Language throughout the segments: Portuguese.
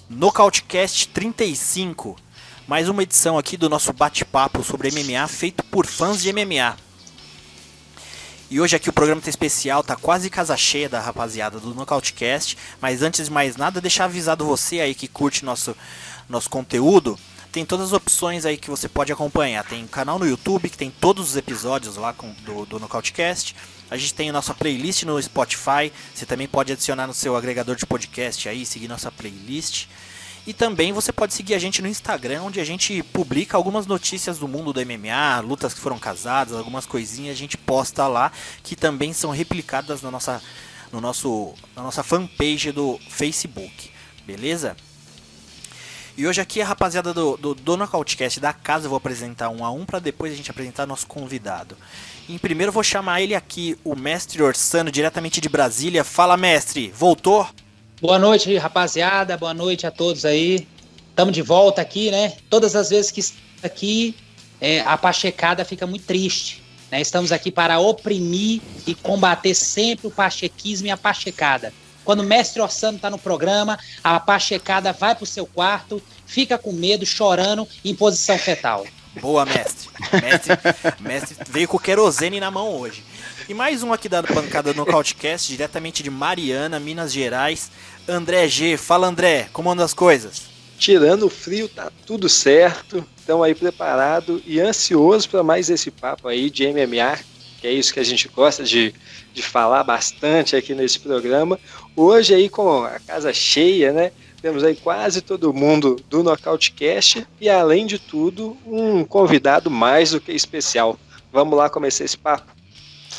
Nocautecast 35, mais uma edição aqui do nosso bate-papo sobre MMA feito por fãs de MMA. E hoje aqui o programa tá especial, tá quase casa cheia da rapaziada do Nocautecast, mas antes de mais nada, deixar avisado você aí que curte nosso conteúdo, tem todas as opções aí que você pode acompanhar. Tem um canal no YouTube que tem todos os episódios lá do Nocautecast. A gente tem a nossa playlist no Spotify, você também pode adicionar no seu agregador de podcast aí, seguir nossa playlist. E também você pode seguir a gente no Instagram, onde a gente publica algumas notícias do mundo do MMA, lutas que foram casadas, algumas coisinhas a gente posta lá, que também são replicadas na nossa fanpage do Facebook, beleza? E hoje aqui a rapaziada do Nocautecast da casa, eu vou apresentar um a um para depois a gente apresentar nosso convidado. Em primeiro eu vou chamar ele aqui, o mestre Orsano, diretamente de Brasília. Fala, mestre, voltou? Boa noite, rapaziada, boa noite a todos aí. Estamos de volta aqui, né? Todas as vezes que estamos aqui, a pachecada fica muito triste, né? Estamos aqui para oprimir e combater sempre o pachequismo e a pachecada. Quando o mestre Orsano está no programa, a pachecada vai para o seu quarto, fica com medo, chorando, em posição fetal. Boa, mestre. Mestre veio com o querosene na mão hoje. E mais um aqui da bancada do Nocautecast, diretamente de Mariana, Minas Gerais, André G. Fala, André, como andam as coisas? Tirando o frio, tá tudo certo. Estamos aí preparado e ansioso para mais esse papo aí de MMA, que é isso que a gente gosta de falar bastante aqui nesse programa. Hoje aí com a casa cheia, né? Temos aí quase todo mundo do Nocautecast e, além de tudo, um convidado mais do que especial. Vamos lá começar esse papo.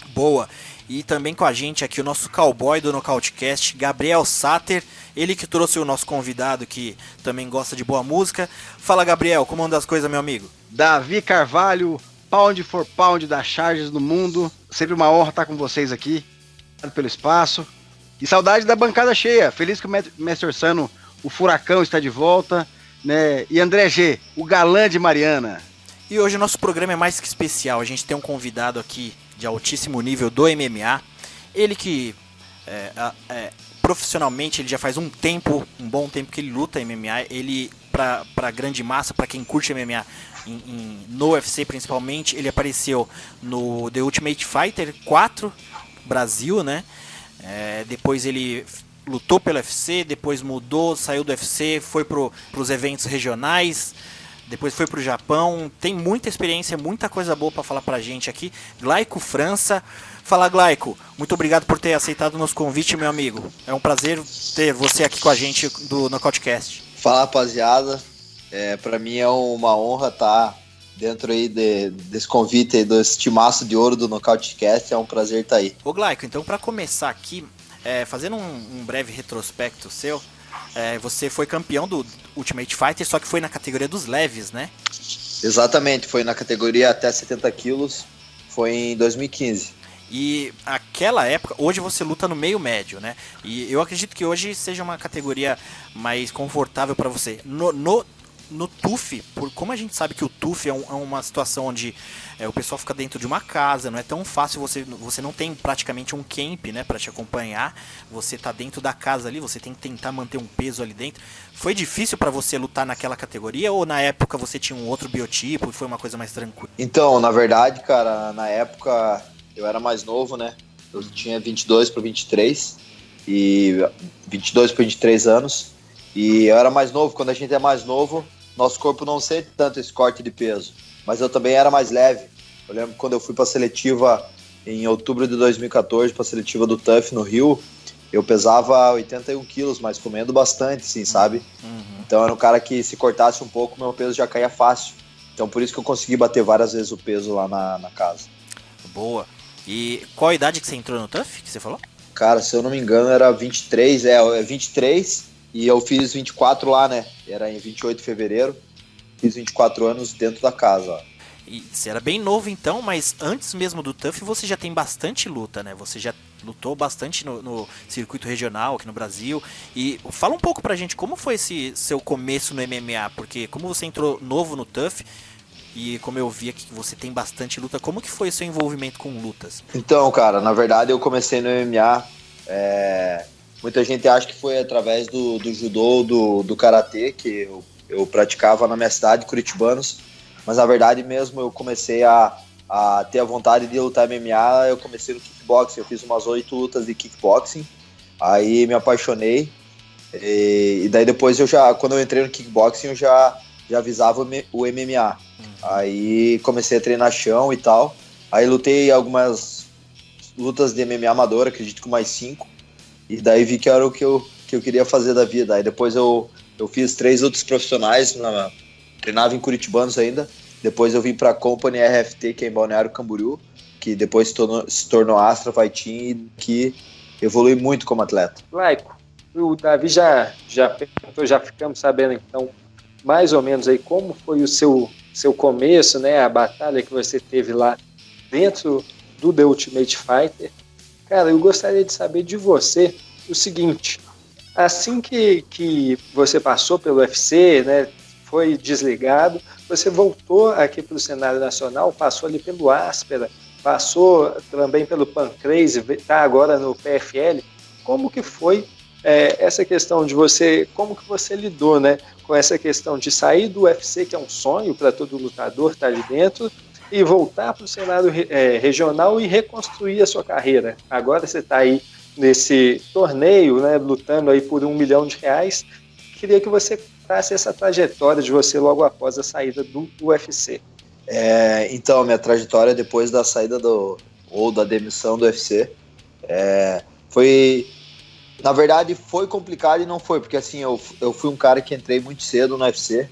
Boa. E também com a gente aqui o nosso cowboy do Nocautecast, Gabriel Sater, ele que trouxe o nosso convidado que também gosta de boa música. Fala, Gabriel, como andam as coisas, meu amigo? Davi Carvalho, pound for pound das charges do mundo. Sempre uma honra estar com vocês aqui. Obrigado pelo espaço. E saudade da bancada cheia. Feliz que o mestre Orsano, o furacão, está de volta, né? E André G, o galã de Mariana. E hoje o nosso programa é mais que especial. A gente tem um convidado aqui de altíssimo nível do MMA. Ele que profissionalmente ele já faz um bom tempo que ele luta MMA. Ele, para grande massa, para quem curte MMA no UFC principalmente, ele apareceu no The Ultimate Fighter 4 Brasil, né? Depois ele lutou pelo UFC, depois mudou, saiu do UFC, foi pros eventos regionais, depois foi pro Japão. Tem muita experiência, muita coisa boa para falar pra gente aqui. Glaico França. Fala, Glaico, muito obrigado por ter aceitado o nosso convite, meu amigo. É um prazer ter você aqui com a gente do Nocautecast. Fala, rapaziada. Pra mim é uma honra estar dentro aí desse convite aí, desse timaço de ouro do Nocautecast. É um prazer estar aí. Ô, Glaico, então para começar aqui, fazendo um breve retrospecto seu, você foi campeão do Ultimate Fighter, só que foi na categoria dos leves, né? Exatamente, foi na categoria até 70 quilos, foi em 2015. E aquela época, hoje você luta no meio médio, né? E eu acredito que hoje seja uma categoria mais confortável para você. No TUF, como a gente sabe que o TUF é uma situação onde o pessoal fica dentro de uma casa, não é tão fácil, você não tem praticamente um camp, né, para te acompanhar, você tá dentro da casa ali, você tem que tentar manter um peso ali dentro. Foi difícil para você lutar naquela categoria ou na época você tinha um outro biotipo e foi uma coisa mais tranquila? Então, na verdade, cara, na época eu era mais novo, né, eu tinha 22 para 23 e 22 para 23 anos e eu era mais novo. Quando a gente é mais novo, nosso corpo não sente tanto esse corte de peso, mas eu também era mais leve. Eu lembro quando eu fui para a seletiva em outubro de 2014, para a seletiva do TUF no Rio, eu pesava 81 quilos, mas comendo bastante, sim, sabe? Uhum. Então era um cara que se cortasse um pouco, meu peso já caía fácil. Então por isso que eu consegui bater várias vezes o peso lá na casa. Boa. E qual a idade que você entrou no TUF, que você falou? Cara, se eu não me engano era 23, 23... E eu fiz 24 lá, né? Era em 28 de fevereiro. Fiz 24 anos dentro da casa. Ó. E você era bem novo então, mas antes mesmo do TUF você já tem bastante luta, né? Você já lutou bastante no circuito regional aqui no Brasil. E fala um pouco pra gente como foi esse seu começo no MMA, porque como você entrou novo no TUF, e como eu vi aqui que você tem bastante luta, como que foi o seu envolvimento com lutas? Então, cara, na verdade eu comecei no MMA, muita gente acha que foi através do judô, do karatê, que eu praticava na minha cidade, Curitibanos, mas na verdade mesmo eu comecei a ter a vontade de lutar MMA, eu comecei no kickboxing, eu fiz umas 8 lutas de kickboxing, aí me apaixonei, e daí depois quando eu entrei no kickboxing eu já visava o MMA, aí comecei a treinar chão e tal, aí lutei algumas lutas de MMA amador, acredito que mais 5, e daí vi que era o que eu queria fazer da vida, aí depois eu fiz 3 lutas profissionais, treinava em Curitibanos ainda, depois eu vim para a Company RFT, que é em Balneário Camboriú, que depois se tornou Astra Fighting e que evolui muito como atleta. Laico, o Davi já perguntou, já ficamos sabendo então mais ou menos aí como foi o seu começo, né, a batalha que você teve lá dentro do The Ultimate Fighter. Cara, eu gostaria de saber de você o seguinte, assim que você passou pelo UFC, né, foi desligado, você voltou aqui para o cenário nacional, passou ali pelo Áspera, passou também pelo Pancrase, está agora no PFL. Como que foi essa questão de você, como que você lidou, né, com essa questão de sair do UFC, que é um sonho para todo lutador estar ali dentro, e voltar para o cenário regional e reconstruir a sua carreira? Agora você está aí nesse torneio, né, lutando aí por R$1 milhão. Queria que você contasse essa trajetória de você logo após a saída do UFC. Então, minha trajetória depois da saída ou da demissão do UFC foi, na verdade, foi complicado e não foi, porque assim, eu fui um cara que entrei muito cedo no UFC.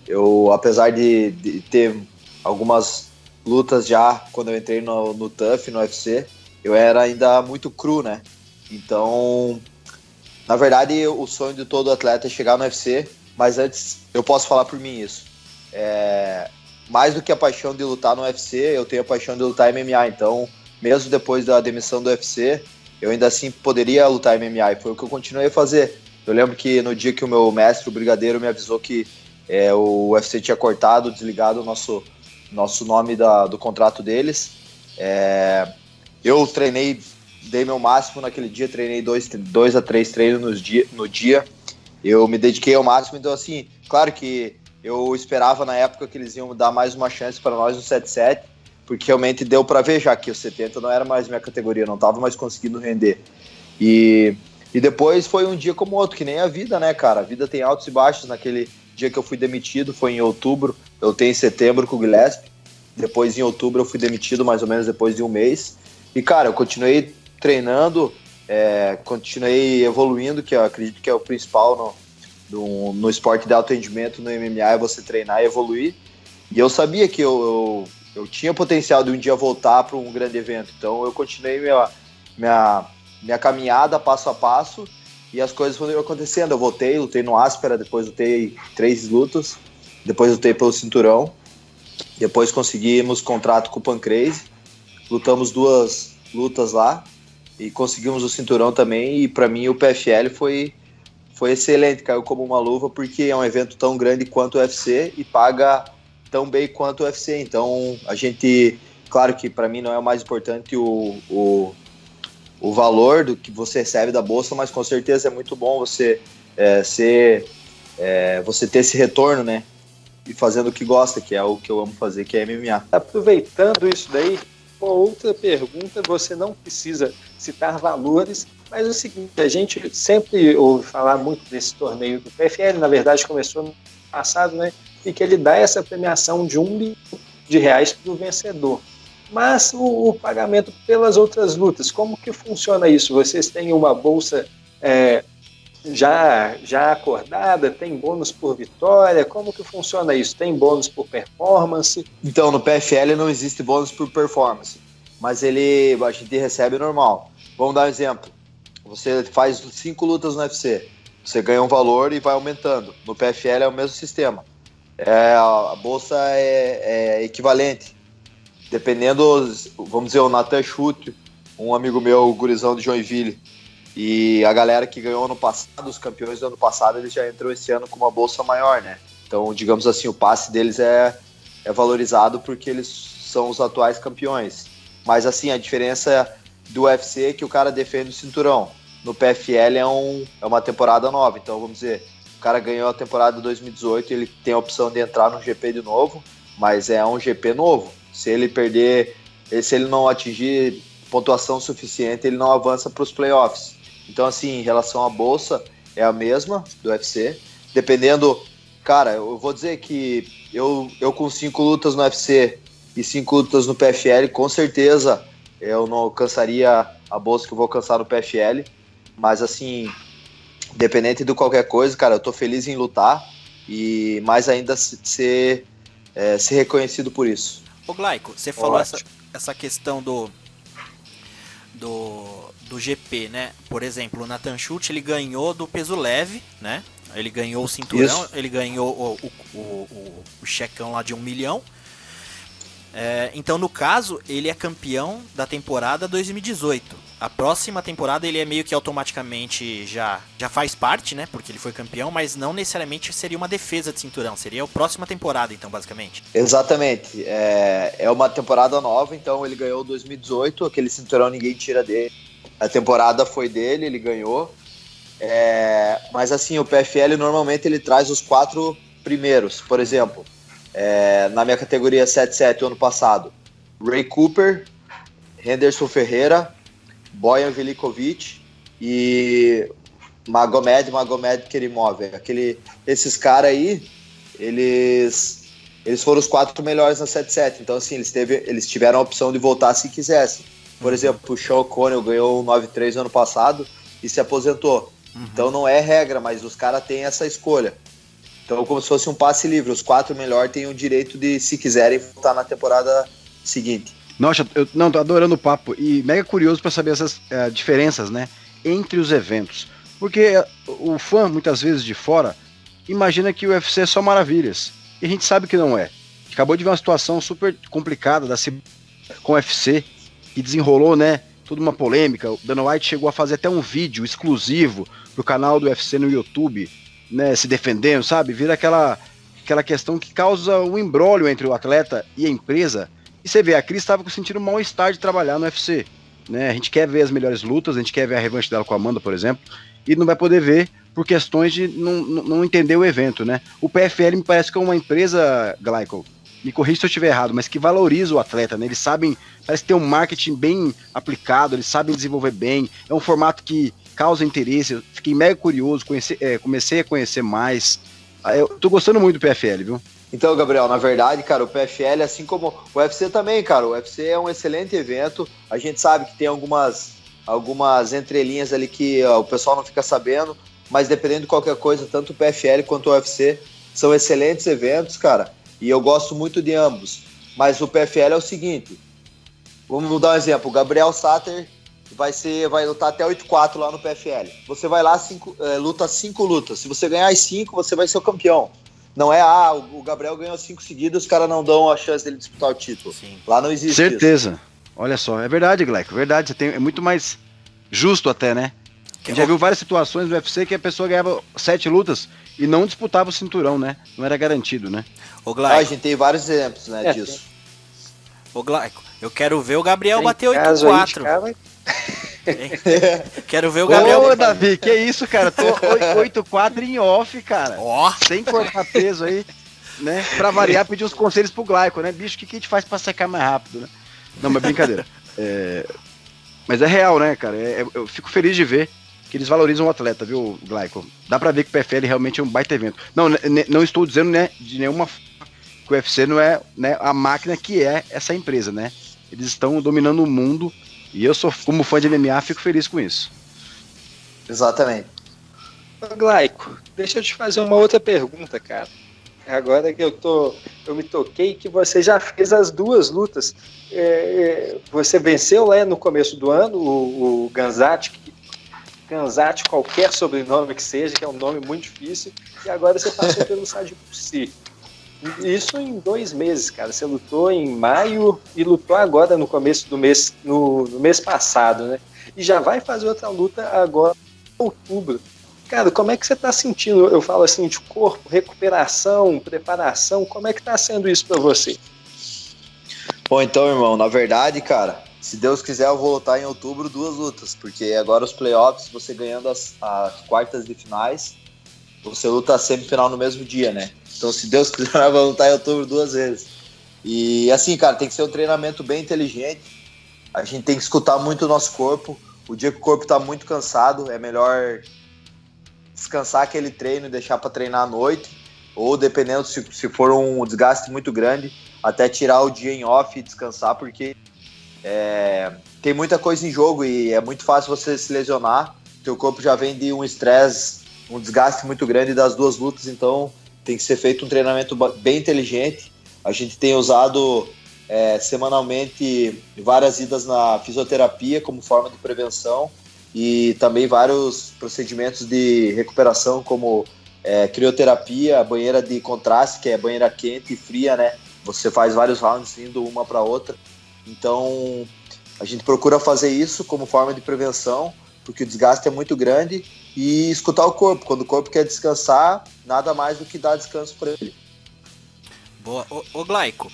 Eu, apesar de ter algumas lutas já quando eu entrei no TUF, no UFC, eu era ainda muito cru, né? Então, na verdade, o sonho de todo atleta é chegar no UFC, mas antes, eu posso falar por mim isso. Mais do que a paixão de lutar no UFC, eu tenho a paixão de lutar MMA. Então, mesmo depois da demissão do UFC, eu ainda assim poderia lutar MMA, e foi o que eu continuei a fazer. Eu lembro que no dia que o meu mestre, o Brigadeiro, me avisou que o UFC tinha cortado, desligado o nosso nome do contrato deles, eu treinei, dei meu máximo naquele dia, treinei 2 a 3 treinos no dia, eu me dediquei ao máximo. Então assim, claro que eu esperava na época que eles iam dar mais uma chance para nós no 7-7, porque realmente deu para ver já que o 70 não era mais minha categoria, não estava mais conseguindo render, e depois foi um dia como outro, que nem a vida, né, cara? A vida tem altos e baixos. Naquele dia que eu fui demitido, foi em outubro, eu tenho em setembro com o Gillespie, depois em outubro eu fui demitido, mais ou menos depois de um mês, e cara, eu continuei treinando, continuei evoluindo, que eu acredito que é o principal no esporte de alto rendimento, no MMA, é você treinar e evoluir, e eu sabia que eu tinha potencial de um dia voltar para um grande evento, então eu continuei minha caminhada passo a passo, e as coisas foram acontecendo. Eu voltei, lutei no Áspera, depois lutei 3 lutas, depois lutei pelo cinturão, depois conseguimos contrato com o Pancrase, lutamos 2 lutas lá e conseguimos o cinturão também, e para mim o PFL foi excelente, caiu como uma luva, porque é um evento tão grande quanto o UFC e paga tão bem quanto o UFC. Então a gente, claro que para mim não é o mais importante o valor do que você recebe da bolsa, mas com certeza é muito bom você você ter esse retorno, né? E fazendo o que gosta, que é o que eu amo fazer, que é MMA. Aproveitando isso daí, uma outra pergunta, você não precisa citar valores, mas é o seguinte, a gente sempre ouve falar muito desse torneio do PFL, na verdade começou no passado, né? E que ele dá essa premiação de R$1 milhão para o vencedor. Mas o pagamento pelas outras lutas, como que funciona isso? Vocês têm uma bolsa já acordada? Tem bônus por vitória? Como que funciona isso? Tem bônus por performance? Então, no PFL não existe bônus por performance, mas a gente recebe normal. Vamos dar um exemplo. Você faz 5 lutas no UFC, você ganha um valor e vai aumentando. No PFL é o mesmo sistema. a bolsa é equivalente. Dependendo, vamos dizer, o Nathan Chute, um amigo meu, o gurizão de Joinville, e a galera que ganhou ano passado, os campeões do ano passado, eles já entram esse ano com uma bolsa maior, né? Então, digamos assim, o passe deles é valorizado porque eles são os atuais campeões. Mas, assim, a diferença do UFC é que o cara defende o cinturão. No PFL é uma temporada nova. Então, vamos dizer, o cara ganhou a temporada de 2018, ele tem a opção de entrar no GP de novo, mas é um GP novo. Se ele perder, se ele não atingir pontuação suficiente, ele não avança para os playoffs. Então, assim, em relação à bolsa, é a mesma do UFC. Dependendo, cara, eu vou dizer que eu com 5 lutas no UFC e 5 lutas no PFL, com certeza eu não alcançaria a bolsa que eu vou alcançar no PFL. Mas, assim, independente de qualquer coisa, cara, eu tô feliz em lutar e mais ainda ser reconhecido por isso. Ô Glaico, você falou essa questão do GP, né? Por exemplo, o Nathan Chute, ele ganhou do peso leve, né? Ele ganhou o cinturão, ele ganhou o checão lá de 1 milhão. Então, no caso, ele é campeão da temporada 2018. A próxima temporada ele é meio que automaticamente já faz parte, né? Porque ele foi campeão, mas não necessariamente seria uma defesa de cinturão. Seria a próxima temporada, então, basicamente. Exatamente. É uma temporada nova, então ele ganhou 2018, aquele cinturão ninguém tira dele. A temporada foi dele, ele ganhou. Mas assim, o PFL normalmente ele traz os 4 primeiros. Por exemplo, na minha categoria 7-7 ano passado, Ray Cooper, Henderson Ferreira, Bojan Velikovic e Magomed Kerimov. Esses caras aí, eles foram os 4 melhores na 7-7. Então, assim, eles tiveram a opção de voltar se quisessem. Por exemplo, o Sean O'Connell ganhou o 9-3 no ano passado e se aposentou. Então não é regra, mas os caras têm essa escolha. Então, como se fosse um passe livre. Os 4 melhores têm o direito de, se quiserem, voltar na temporada seguinte. Nossa, eu tô adorando o papo e mega curioso para saber essas diferenças, né, entre os eventos. Porque o fã, muitas vezes de fora, imagina que o UFC é só maravilhas. E a gente sabe que não é. A gente acabou de ver uma situação super complicada com o UFC, que desenrolou, né, toda uma polêmica. O Dana White chegou a fazer até um vídeo exclusivo pro canal do UFC no YouTube, né, se defendendo, sabe? Vira aquela questão que causa um imbróglio entre o atleta e a empresa. E você vê, a Cris estava sentindo um mal-estar de trabalhar no UFC, né? A gente quer ver as melhores lutas, a gente quer ver a revanche dela com a Amanda, por exemplo, e não vai poder ver por questões de não entender o evento, né? O PFL me parece que é uma empresa, Glaico, me corrija se eu estiver errado, mas que valoriza o atleta, né? Eles sabem, parece que tem um marketing bem aplicado, eles sabem desenvolver bem, é um formato que causa interesse. Eu fiquei mega curioso, comecei a conhecer mais. Eu tô gostando muito do PFL, viu? Então, Gabriel, na verdade, cara, o PFL, assim como o UFC também, cara, o UFC é um excelente evento. A gente sabe que tem algumas entrelinhas ali que o pessoal não fica sabendo, mas dependendo de qualquer coisa, tanto o PFL quanto o UFC são excelentes eventos, cara, e eu gosto muito de ambos. Mas o PFL é o seguinte, vamos dar um exemplo, o Gabriel Satter vai lutar até 8-4 lá no PFL. Você vai lá, luta 5 lutas. Se você ganhar as 5, você vai ser o campeão. Não é, o Gabriel ganhou 5 seguidas, os caras não dão a chance dele disputar o título. Sim. Lá não existe certeza. Isso. Olha só, é verdade, Glaico, verdade. É muito mais justo até, né? A gente já viu várias situações no UFC que a pessoa ganhava 7 lutas e não disputava o cinturão, né? Não era garantido, né? Ô, Glaico. A gente tem vários exemplos, né, disso. Ô, Glaico, eu quero ver o Gabriel bater 8-4. Quero ver o Gabriel. Ô, Davi, que isso, cara? Tô 8-4 em off, cara. Sem cortar peso aí, né? Pra variar, pedir uns conselhos pro Glaico, né? Bicho, o que a gente faz pra secar mais rápido, né? Não, mas brincadeira. Mas é real, né, cara? Eu fico feliz de ver que eles valorizam o atleta, viu, Glaico? Dá pra ver que o PFL realmente é um baita evento. Não estou dizendo, né, de nenhuma forma que o UFC não é, né, a máquina que é essa empresa, né? Eles estão dominando o mundo. E eu sou, como fã de MMA, fico feliz com isso. Exatamente. Glaico, deixa eu te fazer uma outra pergunta, cara. Agora que eu me toquei que você já fez as 2 lutas. Você venceu lá no começo do ano o Ganzati, qualquer sobrenome que seja, que é um nome muito difícil, e agora você passou pelo Sadi Pussi. Isso em 2 meses, cara. Você lutou em maio e lutou agora no começo do mês, no mês passado, né? E já vai fazer outra luta agora em outubro. Cara, como é que você tá sentindo? Eu falo assim, de corpo, recuperação, preparação, como é que tá sendo isso pra você? Bom, então, irmão, na verdade, cara, se Deus quiser, eu vou lutar em outubro 2 lutas, porque agora os playoffs, você ganhando as quartas de finais, você luta a semifinal no mesmo dia, né? Então, se Deus quiser, eu vou lutar em outubro 2 vezes. E assim, cara, tem que ser um treinamento bem inteligente. A gente tem que escutar muito o nosso corpo. O dia que o corpo tá muito cansado, é melhor descansar aquele treino e deixar para treinar à noite. Ou, dependendo, se for um desgaste muito grande, até tirar o dia em off e descansar, porque tem muita coisa em jogo e é muito fácil você se lesionar. Teu corpo já vem de um estresse, um desgaste muito grande das 2 lutas, então tem que ser feito um treinamento bem inteligente. A gente tem usado semanalmente várias idas na fisioterapia como forma de prevenção e também vários procedimentos de recuperação como crioterapia, banheira de contraste, que é banheira quente e fria, né? Você faz vários rounds indo uma para outra. Então a gente procura fazer isso como forma de prevenção, porque o desgaste é muito grande, e escutar o corpo. Quando o corpo quer descansar, nada mais do que dar descanso para ele. Boa. Ô Glaico,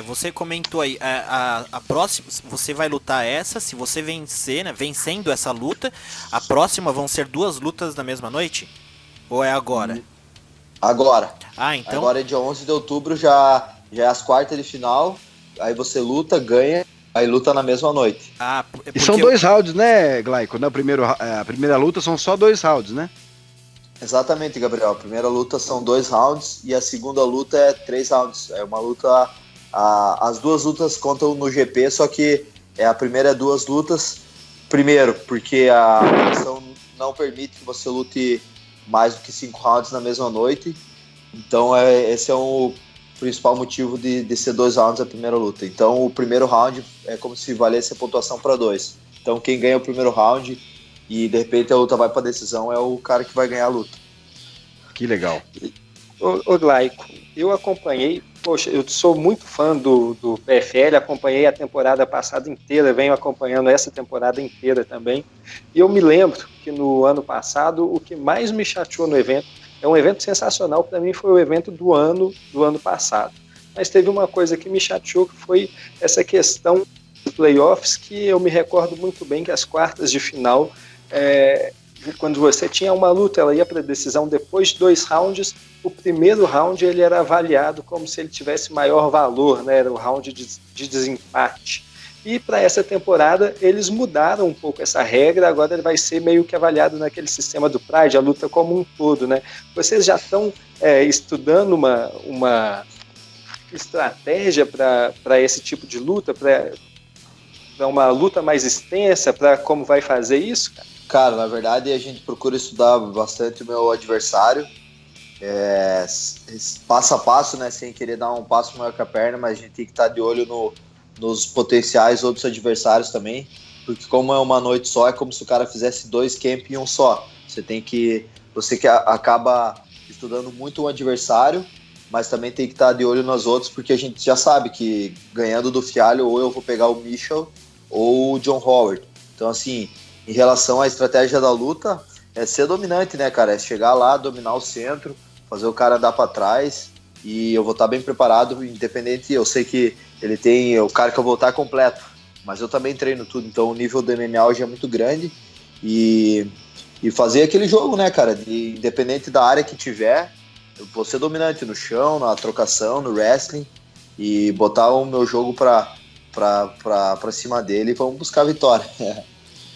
você comentou aí, a próxima, você vai lutar essa, se você vencer, né, vencendo essa luta, a próxima vão ser 2 lutas na mesma noite? Ou é agora? Agora. Ah, então... Agora é dia 11 de outubro, já é as quartas de final, aí você luta, ganha, aí luta na mesma noite. Ah, e são 2 rounds, né, Glaico? A primeira luta são só 2 rounds, né? Exatamente, Gabriel. A primeira luta são 2 rounds e a segunda luta é 3 rounds. É uma luta... as 2 lutas contam no GP, só que a primeira é 2 lutas. Primeiro, porque a competição não permite que você lute mais do que 5 rounds na mesma noite. Então esse é o principal motivo de ser 2 rounds a primeira luta. Então o primeiro round é como se valesse a pontuação para 2. Então quem ganha o primeiro round e de repente a luta vai para decisão é o cara que vai ganhar a luta. Que legal. Ô Glaico, eu acompanhei, poxa, eu sou muito fã do PFL, acompanhei a temporada passada inteira, venho acompanhando essa temporada inteira também, e eu me lembro que no ano passado o que mais me chateou no evento, é um evento sensacional, para mim foi o evento do ano passado, mas teve uma coisa que me chateou, que foi essa questão dos playoffs, que eu me recordo muito bem que as quartas de final, quando você tinha uma luta, ela ia para decisão depois de 2 rounds, o primeiro round ele era avaliado como se ele tivesse maior valor, né? Era o round de desempate. E para essa temporada eles mudaram um pouco essa regra, agora ele vai ser meio que avaliado naquele sistema do Pride, a luta como um todo, né? Vocês já estão estudando uma estratégia para esse tipo de luta, para uma luta mais extensa, para como vai fazer isso, cara? Cara, na verdade a gente procura estudar bastante o meu adversário, passo a passo, né, sem querer dar um passo maior que a perna, mas a gente tem que estar de olho nos potenciais outros adversários também, porque como é uma noite só, é como se o cara fizesse 2 camp em um só. Você que acaba estudando muito o adversário, mas também tem que estar de olho nos outros, porque a gente já sabe que ganhando do Fialho, ou eu vou pegar o Mitchell ou o John Howard. Então, assim, em relação à estratégia da luta, é ser dominante, né, cara? É chegar lá, dominar o centro, fazer o cara andar para trás, e eu vou estar bem preparado, independente. Eu sei que ele tem o cara que eu vou estar completo, mas eu também treino tudo, então o nível do MMA hoje é muito grande, e fazer aquele jogo, né, cara? Independente da área que tiver, eu vou ser dominante no chão, na trocação, no wrestling, e botar o meu jogo pra cima dele e vamos buscar a vitória.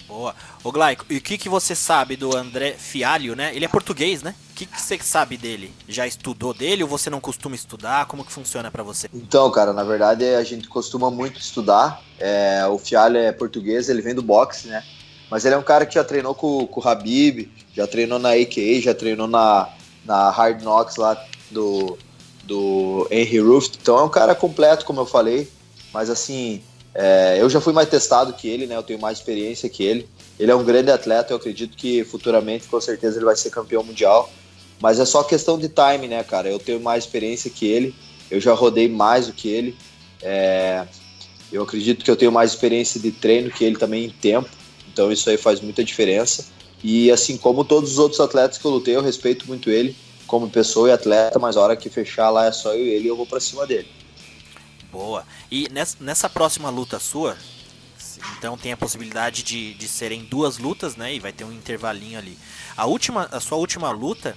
Boa. Ô Glaico, e o que você sabe do André Fialho, né? Ele é português, né? O que você sabe dele? Já estudou dele ou você não costuma estudar? Como que funciona pra você? Então, cara, na verdade a gente costuma muito estudar. O Fialho é português, ele vem do boxe, né? Mas ele é um cara que já treinou com o Habib, já treinou na AKA, já treinou na Hard Knocks lá do Henry Roof. Então é um cara completo, como eu falei. Mas assim, eu já fui mais testado que ele, né? Eu tenho mais experiência que ele. Ele é um grande atleta, eu acredito que futuramente, com certeza, ele vai ser campeão mundial. Mas é só questão de time, né, cara? Eu tenho mais experiência que ele, eu já rodei mais do que ele. Eu acredito que eu tenho mais experiência de treino que ele também em tempo. Então isso aí faz muita diferença. E assim como todos os outros atletas que eu lutei, eu respeito muito ele como pessoa e atleta, mas a hora que fechar lá é só eu e ele, eu vou pra cima dele. Boa. E nessa próxima luta sua, então tem a possibilidade de serem 2 lutas, né? E vai ter um intervalinho ali. A sua última luta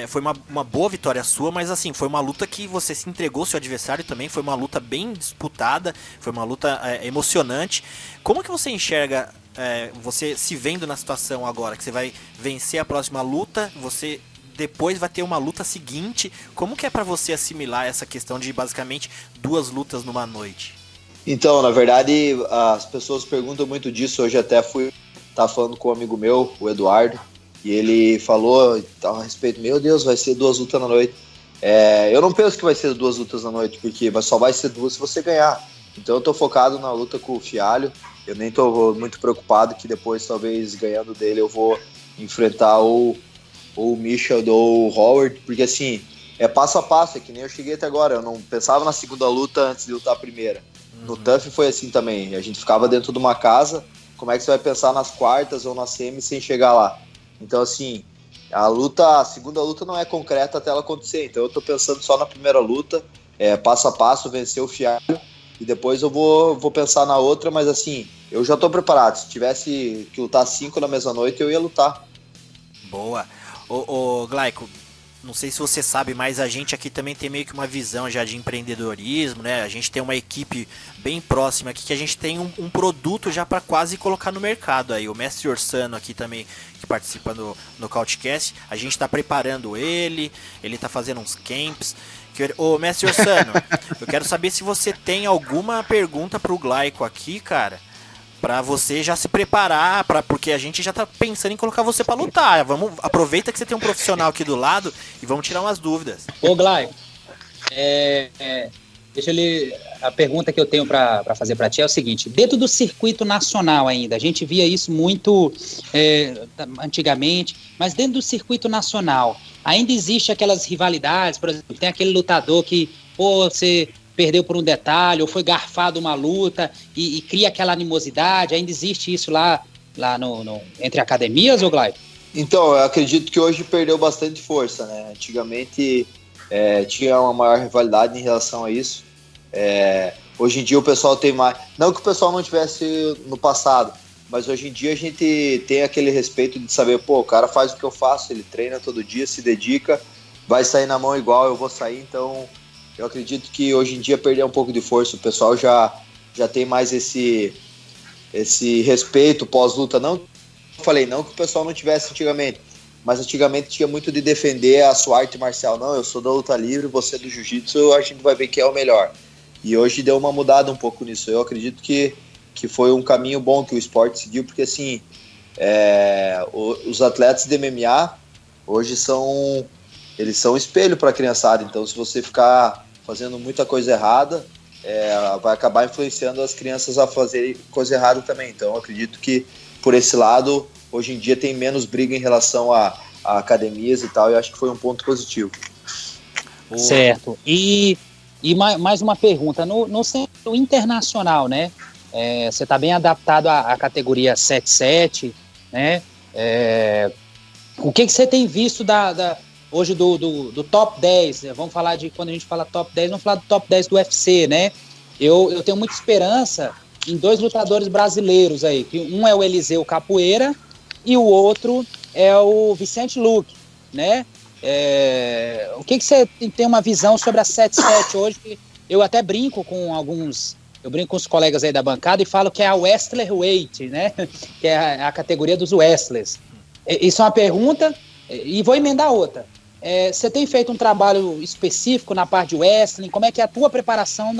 foi uma boa vitória sua, mas assim, foi uma luta que você se entregou ao seu adversário também, foi uma luta bem disputada, foi uma luta emocionante. Como que você enxerga você se vendo na situação agora, que você vai vencer a próxima luta, você depois vai ter uma luta seguinte? Como que é pra você assimilar essa questão de basicamente 2 lutas numa noite? Então, na verdade, as pessoas perguntam muito disso. Hoje até tava falando com um amigo meu, o Eduardo, e ele falou a respeito, meu Deus, vai ser 2 lutas na noite. Eu não penso que vai ser 2 lutas na noite, porque só vai ser 2 se você ganhar. Então eu tô focado na luta com o Fialho. Eu nem tô muito preocupado que depois, talvez, ganhando dele, eu vou enfrentar ou o Michel ou o Howard, porque assim, é passo a passo, é que nem eu cheguei até agora. Eu não pensava na segunda luta antes de lutar a primeira. No TUF foi assim também, a gente ficava dentro de uma casa, como é que você vai pensar nas quartas ou na semi sem chegar lá? Então assim, a segunda luta não é concreta até ela acontecer, então eu tô pensando só na primeira luta, passo a passo, vencer o Fialho, e depois eu vou pensar na outra, mas assim, eu já tô preparado. Se tivesse que lutar 5 na mesma noite, eu ia lutar. Boa. Ô Glaico, não sei se você sabe, mas a gente aqui também tem meio que uma visão já de empreendedorismo, né? A gente tem uma equipe bem próxima aqui que a gente tem um produto já para quase colocar no mercado aí. O Mestre Orsano aqui também, que participa do Nocautecast, a gente está preparando ele está fazendo uns camps. Ô Mestre Orsano, eu quero saber se você tem alguma pergunta pro Glaico aqui, cara, pra você já se preparar, porque a gente já tá pensando em colocar você pra lutar. Aproveita que você tem um profissional aqui do lado e vamos tirar umas dúvidas. Ô, Glaico, a pergunta que eu tenho pra fazer pra ti é o seguinte: dentro do circuito nacional ainda, a gente via isso muito antigamente, mas dentro do circuito nacional, ainda existe aquelas rivalidades, por exemplo, tem aquele lutador que, você perdeu por um detalhe, ou foi garfado uma luta, e cria aquela animosidade. Ainda existe isso lá entre academias, ou Glaico? Então, eu acredito que hoje perdeu bastante força, né? Antigamente tinha uma maior rivalidade em relação a isso. Hoje em dia o pessoal tem mais... Não que o pessoal não tivesse no passado, mas hoje em dia a gente tem aquele respeito de saber, o cara faz o que eu faço, ele treina todo dia, se dedica, vai sair na mão igual eu vou sair. Então eu acredito que hoje em dia perdeu um pouco de força. O pessoal já tem mais esse respeito pós-luta. Não que o pessoal não tivesse antigamente, mas antigamente tinha muito de defender a sua arte marcial. Não, eu sou da luta livre, você é do jiu-jitsu, a gente vai ver quem é o melhor. E hoje deu uma mudada um pouco nisso. Eu acredito que foi um caminho bom que o esporte seguiu, porque assim, os atletas de MMA hoje eles são espelho para a criançada. Então, se você ficar fazendo muita coisa errada, vai acabar influenciando as crianças a fazerem coisa errada também. Então, eu acredito que, por esse lado, hoje em dia tem menos briga em relação a academias e tal, e eu acho que foi um ponto positivo. Certo. E mais uma pergunta. No centro internacional, né? Você está bem adaptado à categoria 7-7, né? O que você tem visto hoje do top 10, vamos falar quando a gente fala top 10, vamos falar do top 10 do UFC, né? Eu tenho muita esperança em 2 lutadores brasileiros aí, que um é o Eliseu Capoeira e o outro é o Vicente Luque, né? O que você tem uma visão sobre a 7-7 hoje? Eu até brinco com os colegas aí da bancada e falo que é a Wrestler Weight, né? Que é a categoria dos wrestlers. Isso é uma pergunta e vou emendar outra. Você tem feito um trabalho específico na parte de wrestling? Como é que é a tua preparação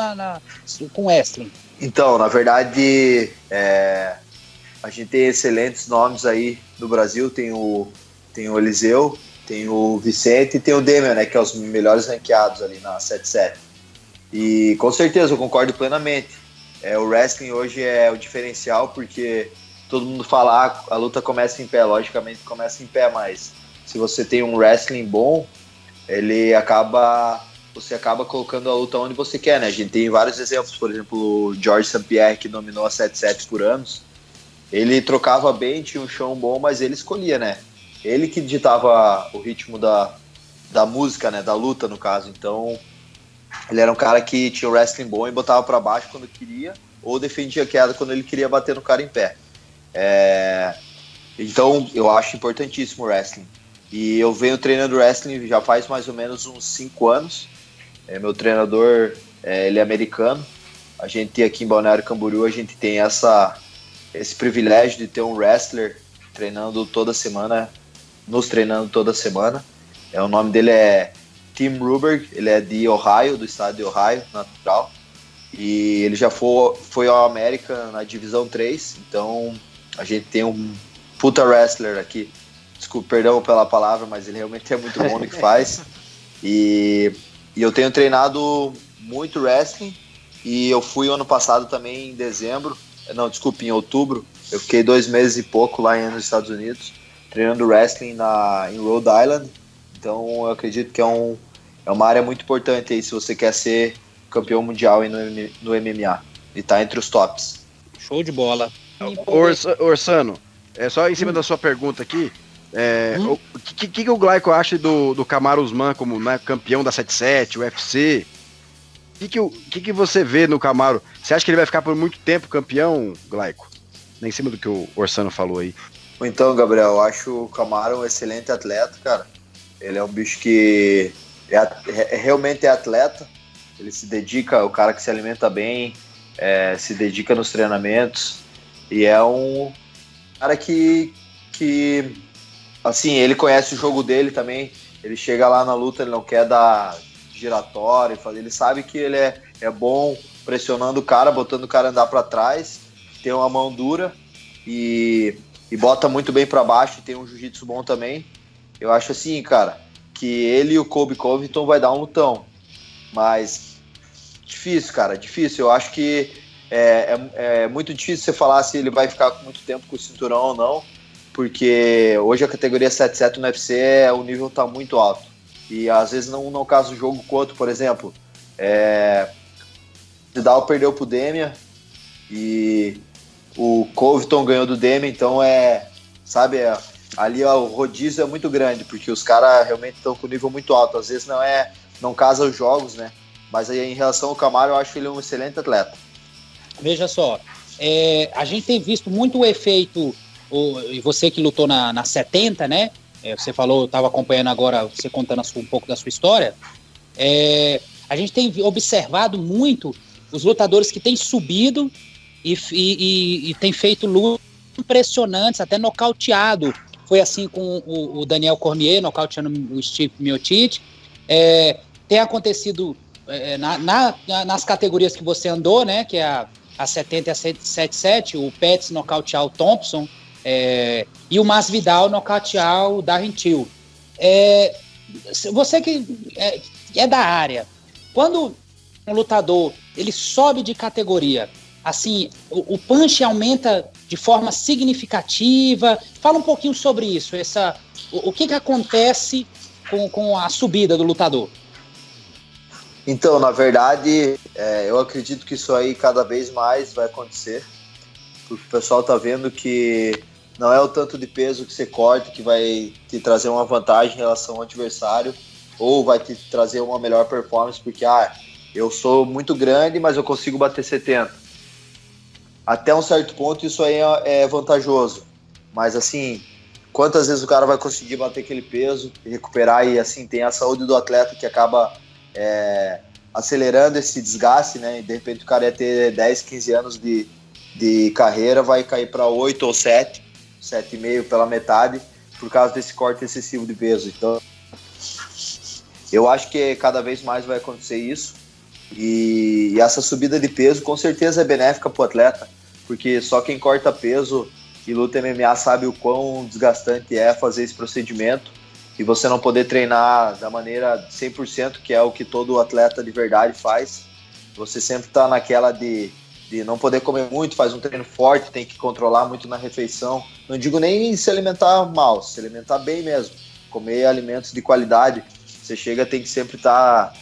com wrestling? Então, na verdade, a gente tem excelentes nomes aí no Brasil. Tem o Eliseu, tem o Vicente e tem o Demian, né, que é os melhores ranqueados ali na 7-7. E com certeza eu concordo plenamente. O wrestling hoje é o diferencial, porque todo mundo fala a luta começa em pé. Logicamente começa em pé, mas se você tem um wrestling bom, você acaba colocando a luta onde você quer, né? A gente tem vários exemplos, por exemplo, o George St. Pierre, que dominou a 7-7 por anos. Ele trocava bem, tinha um chão bom, mas ele escolhia, né? Ele que ditava o ritmo da música, né? Da luta, no caso. Então, ele era um cara que tinha o wrestling bom e botava pra baixo quando queria, ou defendia a queda quando ele queria bater no cara em pé. Então, eu acho importantíssimo o wrestling. E eu venho treinando wrestling já faz mais ou menos uns 5 anos. Meu treinador, ele é americano. A gente aqui em Balneário Camboriú, a gente tem esse privilégio de ter um wrestler treinando toda semana, nos treinando toda semana. O nome dele é Tim Ruberg, ele é de Ohio, do estado de Ohio, natural. E ele já foi ao América na Divisão 3, então a gente tem um puta wrestler aqui. Desculpa, perdão pela palavra, mas ele realmente é muito bom no que faz. E eu tenho treinado muito wrestling, e eu fui ano passado também em outubro. Eu fiquei 2 meses e pouco lá nos Estados Unidos, treinando wrestling em Rhode Island. Então eu acredito que é uma área muito importante aí se você quer ser campeão mundial aí no MMA e tá entre os tops. Show de bola. Orsano, só em cima da sua pergunta aqui, o que o Glaico acha do Kamaru Usman como, né, campeão da 7-7, UFC? O que você vê no Kamaru? Você acha que ele vai ficar por muito tempo campeão, Glaico? Em cima do que o Orsano falou aí. Então, Gabriel, eu acho o Kamaru um excelente atleta, cara. Ele é um bicho que realmente é atleta. Ele se dedica, o cara que se alimenta bem, se dedica nos treinamentos. E é um cara que assim, ele conhece o jogo dele também. Ele chega lá na luta, ele não quer dar giratório, ele sabe que ele é bom pressionando o cara, botando o cara a andar para trás, tem uma mão dura e bota muito bem para baixo, tem um jiu-jitsu bom também. Eu acho assim, cara, que ele e o Colby Covington vai dar um lutão, mas difícil, cara, difícil. Eu acho que é muito difícil você falar se ele vai ficar com muito tempo com o cinturão ou não, porque hoje a categoria 7-7 no UFC, o nível tá muito alto. E às vezes não casa o jogo com o outro, por exemplo. O Vidal perdeu pro Demian e o Covington ganhou do Demian, então ali o rodízio é muito grande, porque os caras realmente estão com o nível muito alto. Às vezes não casa os jogos, né? Mas aí em relação ao Kamaru, eu acho ele um excelente atleta. Veja só, a gente tem visto muito o efeito, e você que lutou na 70, né? Você falou, eu estava acompanhando agora, você contando um pouco da sua história. A gente tem observado muito os lutadores que têm subido e têm feito lutas impressionantes, até nocauteado. Foi assim com o Daniel Cormier, nocauteando o Steve Miocic. Tem acontecido nas categorias que você andou, né? Que é a 70 e a 77, o Pettis nocautear o Thompson, e o Masvidal nocautear o Darren Till. Você que é da área, quando um lutador ele sobe de categoria, assim, o punch aumenta de forma significativa. Fala um pouquinho sobre isso, o que acontece com a subida do lutador. Então, na verdade, eu acredito que isso aí cada vez mais vai acontecer, porque o pessoal tá vendo que não é o tanto de peso que você corta que vai te trazer uma vantagem em relação ao adversário, ou vai te trazer uma melhor performance, porque eu sou muito grande, mas eu consigo bater 70. Até um certo ponto isso aí é vantajoso, mas assim, quantas vezes o cara vai conseguir bater aquele peso e recuperar, e assim, tem a saúde do atleta que acaba acelerando esse desgaste, né? E de repente o cara ia ter 10, 15 anos de carreira, vai cair para 8 ou 7,5 pela metade, por causa desse corte excessivo de peso. Então, eu acho que cada vez mais vai acontecer isso, e essa subida de peso com certeza é benéfica para o atleta, porque só quem corta peso e luta MMA sabe o quão desgastante é fazer esse procedimento, e você não poder treinar da maneira 100%, que é o que todo atleta de verdade faz. Você sempre está naquela de não poder comer muito, faz um treino forte, tem que controlar muito na refeição. Não digo nem se alimentar mal, se alimentar bem mesmo. comer alimentos de qualidade. Você chega, tem que sempre estar...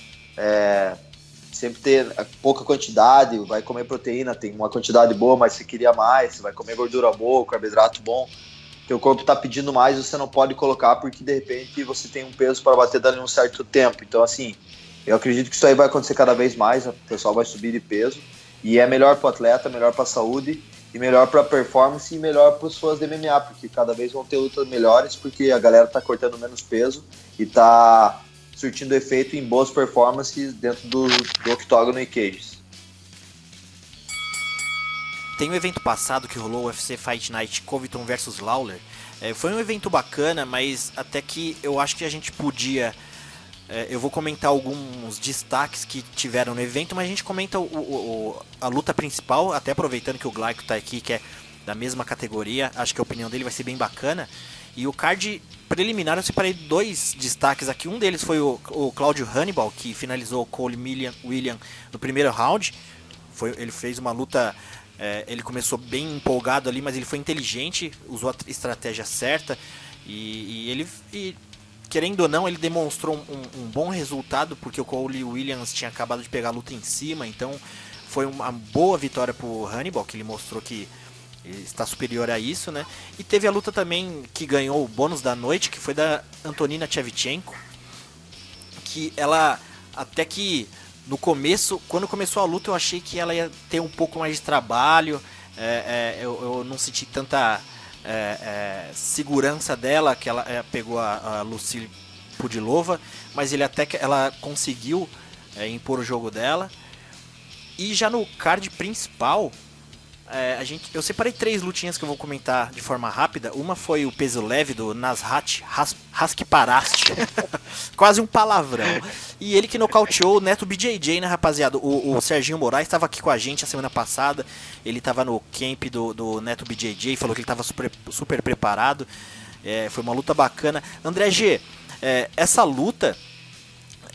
sempre ter pouca quantidade, vai comer proteína, tem uma quantidade boa, mas você queria mais, você vai comer gordura boa, carboidrato bom. Teu corpo está pedindo mais, você não pode colocar porque de repente você tem um peso para bater dali um certo tempo. Então assim, eu acredito que isso aí vai acontecer cada vez mais, o pessoal vai subir de peso e é melhor para o atleta, melhor para a saúde e melhor para a performance e melhor para os fãs de MMA, porque cada vez vão ter lutas melhores, porque a galera está cortando menos peso e está surtindo efeito em boas performances dentro do octógono e cages. Tem um evento passado que rolou, o UFC Fight Night Covington vs Lawler. Foi um evento bacana, mas até que eu acho que a gente podia... eu vou comentar alguns destaques que tiveram no evento, mas a gente comenta a luta principal, até aproveitando que o Glaico tá aqui, que é da mesma categoria. Acho que a opinião dele vai ser bem bacana. E o card preliminar eu separei 2 destaques aqui. Um deles foi o Claudio Hannibal, que finalizou o Cole William no primeiro round. Ele fez uma luta... ele começou bem empolgado ali, mas ele foi inteligente, usou a estratégia certa. E querendo ou não, ele demonstrou um bom resultado, porque o Cole Williams tinha acabado de pegar a luta em cima. Então foi uma boa vitória pro Hannibal, que ele mostrou que ele está superior a isso, né? E teve a luta também que ganhou o bônus da noite, que foi da Antonina Shevchenko, que ela, até que no começo, quando começou a luta, eu achei que ela ia ter um pouco mais de trabalho. Eu não senti tanta segurança dela, que ela pegou a Lucille Pudilova, mas ela conseguiu impor o jogo dela. E já no card principal, eu separei 3 lutinhas que eu vou comentar de forma rápida. Uma foi o peso leve do Nasrat Haqparast, quase um palavrão. E ele que nocauteou o Neto BJJ, né, rapaziada? O Serginho Moraes estava aqui com a gente a semana passada. Ele estava no camp do Neto BJJ, falou que ele estava super preparado. Foi uma luta bacana. André G, essa luta,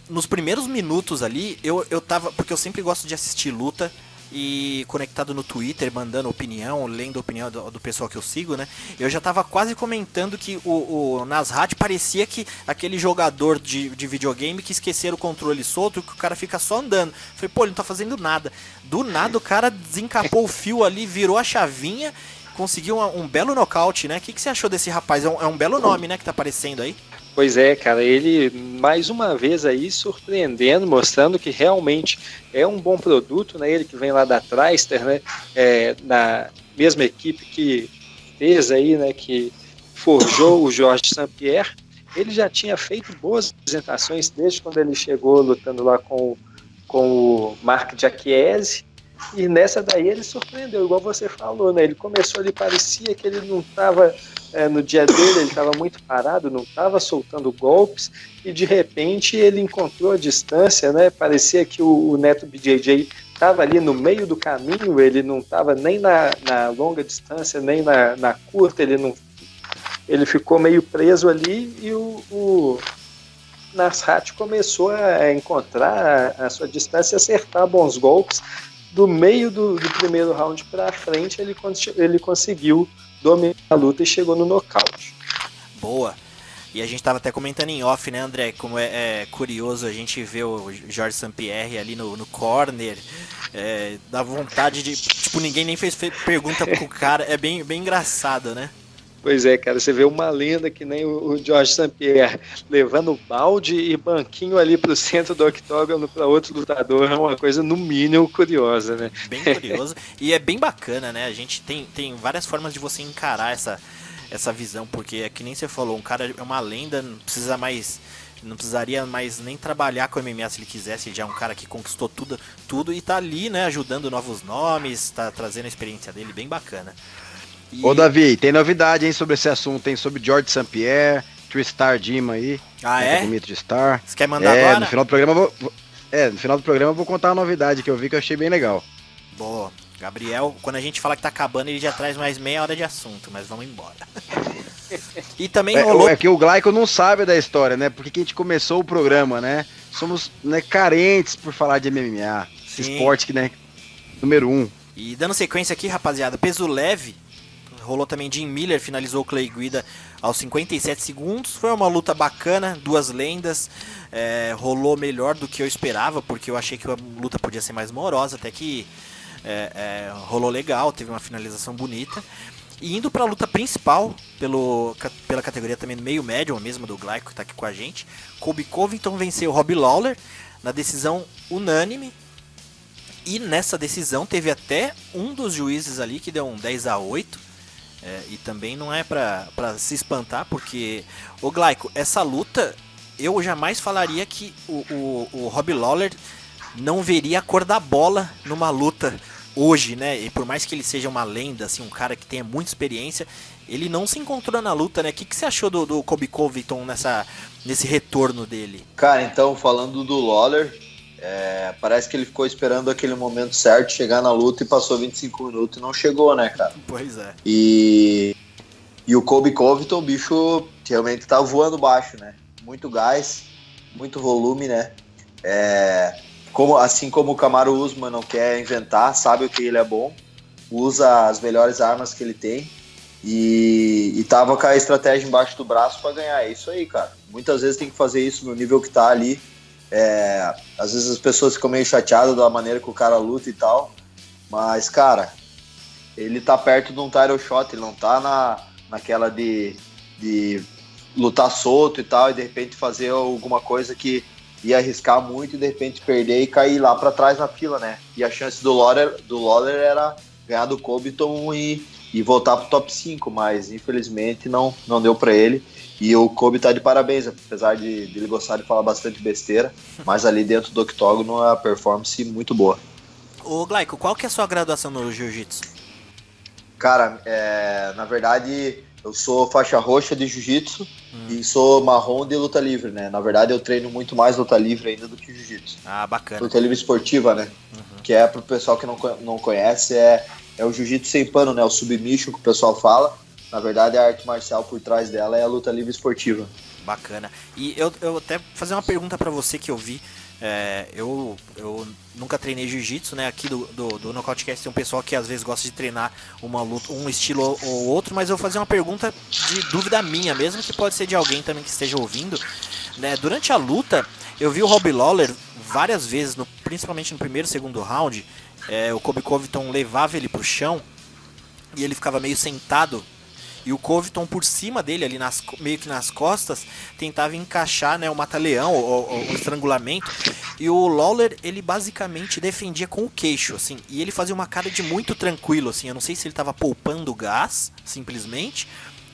nos primeiros minutos ali, eu tava... Porque eu sempre gosto de assistir luta e conectado no Twitter, mandando opinião, lendo a opinião do pessoal que eu sigo, né? Eu já tava quase comentando que o Nasrat parecia que aquele jogador de videogame que esqueceram o controle solto e que o cara fica só andando. Falei, pô, ele não tá fazendo nada. Do nada o cara desencapou o fio ali, virou a chavinha, conseguiu um belo nocaute, né? O que você achou desse rapaz? É um belo nome, né, que tá aparecendo aí? Pois é, cara, ele mais uma vez aí surpreendendo, mostrando que realmente é um bom produto, né? Ele que vem lá da Tristar, né? Na mesma equipe que fez aí, né? Que forjou o Georges St-Pierre. Ele já tinha feito boas apresentações desde quando ele chegou lutando lá com o Mark Jacquiese. E nessa daí ele surpreendeu, igual você falou, né? Ele começou ali, parecia que ele não estava no dia dele, ele estava muito parado, não estava soltando golpes, e de repente ele encontrou a distância, né? Parecia que o Neto BJJ estava ali no meio do caminho, ele não estava nem na longa distância, nem na curta, ele ficou meio preso ali, e o Nasrat começou a encontrar a sua distância e acertar bons golpes. Do meio do primeiro round para frente, ele conseguiu dominar a luta e chegou no nocaute. Boa. E a gente tava até comentando em off, né, André? Como é curioso a gente ver o Georges St-Pierre ali no corner. Dá vontade de... Tipo, ninguém nem fez pergunta pro cara. É bem engraçado, né? Pois é, cara, você vê uma lenda que nem o Georges St-Pierre levando balde e banquinho ali pro centro do octógono para outro lutador, é uma coisa no mínimo curiosa, né? Bem curioso e é bem bacana, né? A gente tem várias formas de você encarar essa visão, porque é que nem você falou, um cara é uma lenda, não precisaria mais nem trabalhar com o MMA se ele quisesse, ele já é um cara que conquistou tudo e tá ali, né, ajudando novos nomes, tá trazendo a experiência dele, bem bacana. Ô Davi, tem novidade, hein, sobre esse assunto, tem sobre Georges St-Pierre, Tristar Dima aí. Ah, é? O mito de Star. Você quer mandar agora? No final do programa no final do programa eu vou contar uma novidade que eu vi que eu achei bem legal. Boa. Gabriel, quando a gente fala que tá acabando, ele já traz mais meia hora de assunto, mas vamos embora. E também rolou... É que o Glaico não sabe da história, né? Porque que a gente começou o programa, né? Somos, né, carentes por falar de MMA. Sim. Esporte que, né, número 1. E dando sequência aqui, rapaziada, peso leve, rolou também Jim Miller, finalizou o Clay Guida aos 57 segundos. Foi uma luta bacana, duas lendas. Rolou melhor do que eu esperava, porque eu achei que a luta podia ser mais morosa, até que rolou legal, teve uma finalização bonita. E indo para a luta principal, pela categoria também meio médio, a mesma do Glaico que está aqui com a gente, Colby Covington venceu Robbie Lawler na decisão unânime. E nessa decisão teve até um dos juízes ali que deu um 10-8. E também não é para se espantar, porque, o Glaico, essa luta, eu jamais falaria que o Robbie Lawler não veria a cor da bola numa luta hoje, né? E por mais que ele seja uma lenda, assim, um cara que tenha muita experiência, ele não se encontrou na luta, né? O que você achou do Colby Covington nesse retorno dele? Cara, então, falando do Lawler, parece que ele ficou esperando aquele momento certo, chegar na luta e passou 25 minutos e não chegou, né, cara? Pois é. E o Colby Covington, o bicho realmente tá voando baixo, né? Muito gás, muito volume, né? Assim como o Kamaru Usman não quer inventar, sabe o que ele é bom, usa as melhores armas que ele tem e tava com a estratégia embaixo do braço para ganhar. É isso aí, cara. Muitas vezes tem que fazer isso no nível que tá ali. Às vezes as pessoas ficam meio chateadas da maneira que o cara luta e tal, mas, cara, ele tá perto de um title shot, ele não tá naquela de lutar solto e tal, e de repente fazer alguma coisa que ia arriscar muito e de repente perder e cair lá pra trás na fila, né? E a chance do Lawler era ganhar do Covington e voltar pro top 5, mas infelizmente não deu pra ele. E o Colby tá de parabéns, apesar de ele gostar de falar bastante besteira, mas ali dentro do octógono é uma performance muito boa. Ô Glaico, qual que é a sua graduação no jiu-jitsu? Cara, na verdade eu sou faixa roxa de jiu-jitsu e sou marrom de luta livre, né? Na verdade eu treino muito mais luta livre ainda do que jiu-jitsu. Ah, bacana. Luta livre esportiva, né? Que pro pessoal que não conhece, é o jiu-jitsu sem pano, né? O submission que o pessoal fala. Na verdade, a arte marcial por trás dela é a luta livre esportiva. Bacana. E eu até fazer uma pergunta pra você que eu vi. Eu nunca treinei jiu-jitsu, né? Aqui do Nocautecast tem um pessoal que às vezes gosta de treinar uma luta, um estilo ou outro, mas eu vou fazer uma pergunta de dúvida minha, mesmo que pode ser de alguém também que esteja ouvindo. Né? Durante a luta, eu vi o Robbie Lawler várias vezes, principalmente no primeiro e segundo round, o Colby Covington levava ele pro chão e ele ficava meio sentado. E o Covington por cima dele, ali meio que nas costas, tentava encaixar, né, o mata-leão, o estrangulamento. E o Lawler, ele basicamente defendia com o queixo, assim. E ele fazia uma cara de muito tranquilo, assim. Eu não sei se ele estava poupando gás, simplesmente,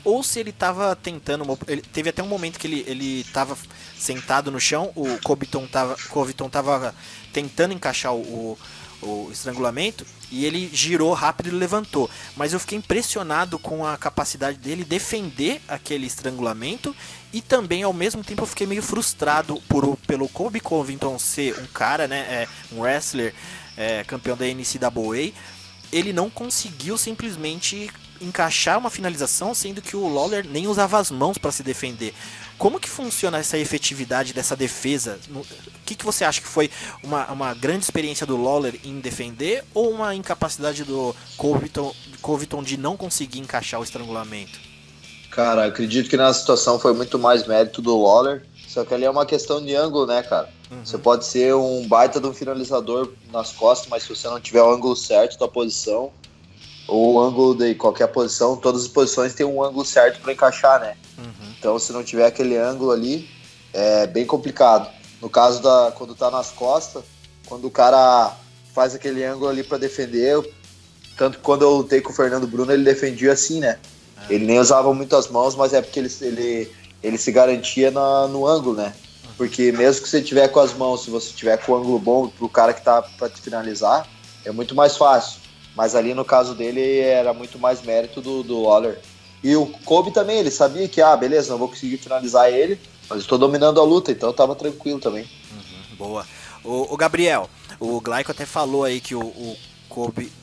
ou se ele estava tentando... Teve até um momento que ele estava sentado no chão, o Covington estava tentando encaixar o estrangulamento, e ele girou rápido e levantou. Mas eu fiquei impressionado com a capacidade dele defender aquele estrangulamento, e também ao mesmo tempo eu fiquei meio frustrado pelo Colby Covington ser um cara, né, um wrestler, campeão da NCAA. Ele não conseguiu simplesmente encaixar uma finalização, sendo que o Lawler nem usava as mãos para se defender. Como que funciona essa efetividade dessa defesa? O que você acha que foi uma grande experiência do Lawler em defender, ou uma incapacidade do Covington de não conseguir encaixar o estrangulamento? Cara, acredito que na situação foi muito mais mérito do Lawler, só que ali é uma questão de ângulo, né, cara? Você pode ser um baita de um finalizador nas costas, mas se você não tiver o ângulo certo da posição, ou o ângulo de qualquer posição, todas as posições tem um ângulo certo para encaixar, né? Então, se não tiver aquele ângulo ali, é bem complicado. No caso quando tá nas costas, quando o cara faz aquele ângulo ali para defender, tanto que quando eu lutei com o Fernando Bruno, ele defendia assim, né? Ele nem usava muito as mãos, mas é porque ele se garantia no ângulo, né? Porque mesmo que você tiver com as mãos, se você tiver com o ângulo bom pro cara que tá para te finalizar, é muito mais fácil. Mas ali no caso dele era muito mais mérito do Lawler. E o Colby também, ele sabia que, beleza, não vou conseguir finalizar ele, mas estou dominando a luta, então tava tranquilo também. Boa. O Gabriel, o Glaico até falou aí que o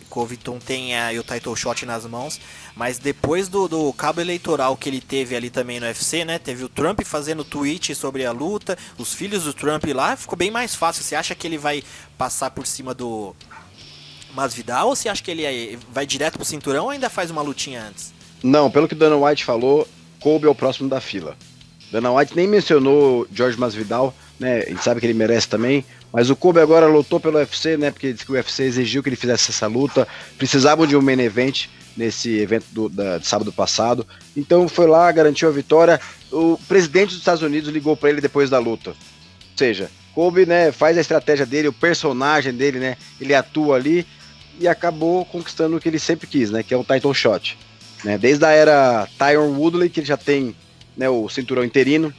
Covington tem o title shot nas mãos, mas depois do cabo eleitoral que ele teve ali também no UFC, né, teve o Trump fazendo tweet sobre a luta, os filhos do Trump lá, ficou bem mais fácil. Você acha que ele vai passar por cima do Masvidal, ou você acha que ele vai direto pro cinturão ou ainda faz uma lutinha antes? Não, pelo que o Dana White falou, Colby é o próximo da fila. Dana White nem mencionou Jorge Masvidal, né? A gente sabe que ele merece também. Mas o Colby agora lutou pelo UFC, né? Porque disse que o UFC exigiu que ele fizesse essa luta. Precisavam de um main event nesse evento de sábado passado. Então foi lá, garantiu a vitória. O presidente dos Estados Unidos ligou para ele depois da luta. Ou seja, Colby, né, faz a estratégia dele, o personagem dele, né? Ele atua ali e acabou conquistando o que ele sempre quis, né? Que é um title shot. Né? Desde a era Tyron Woodley, que ele já tem, né, o cinturão interino.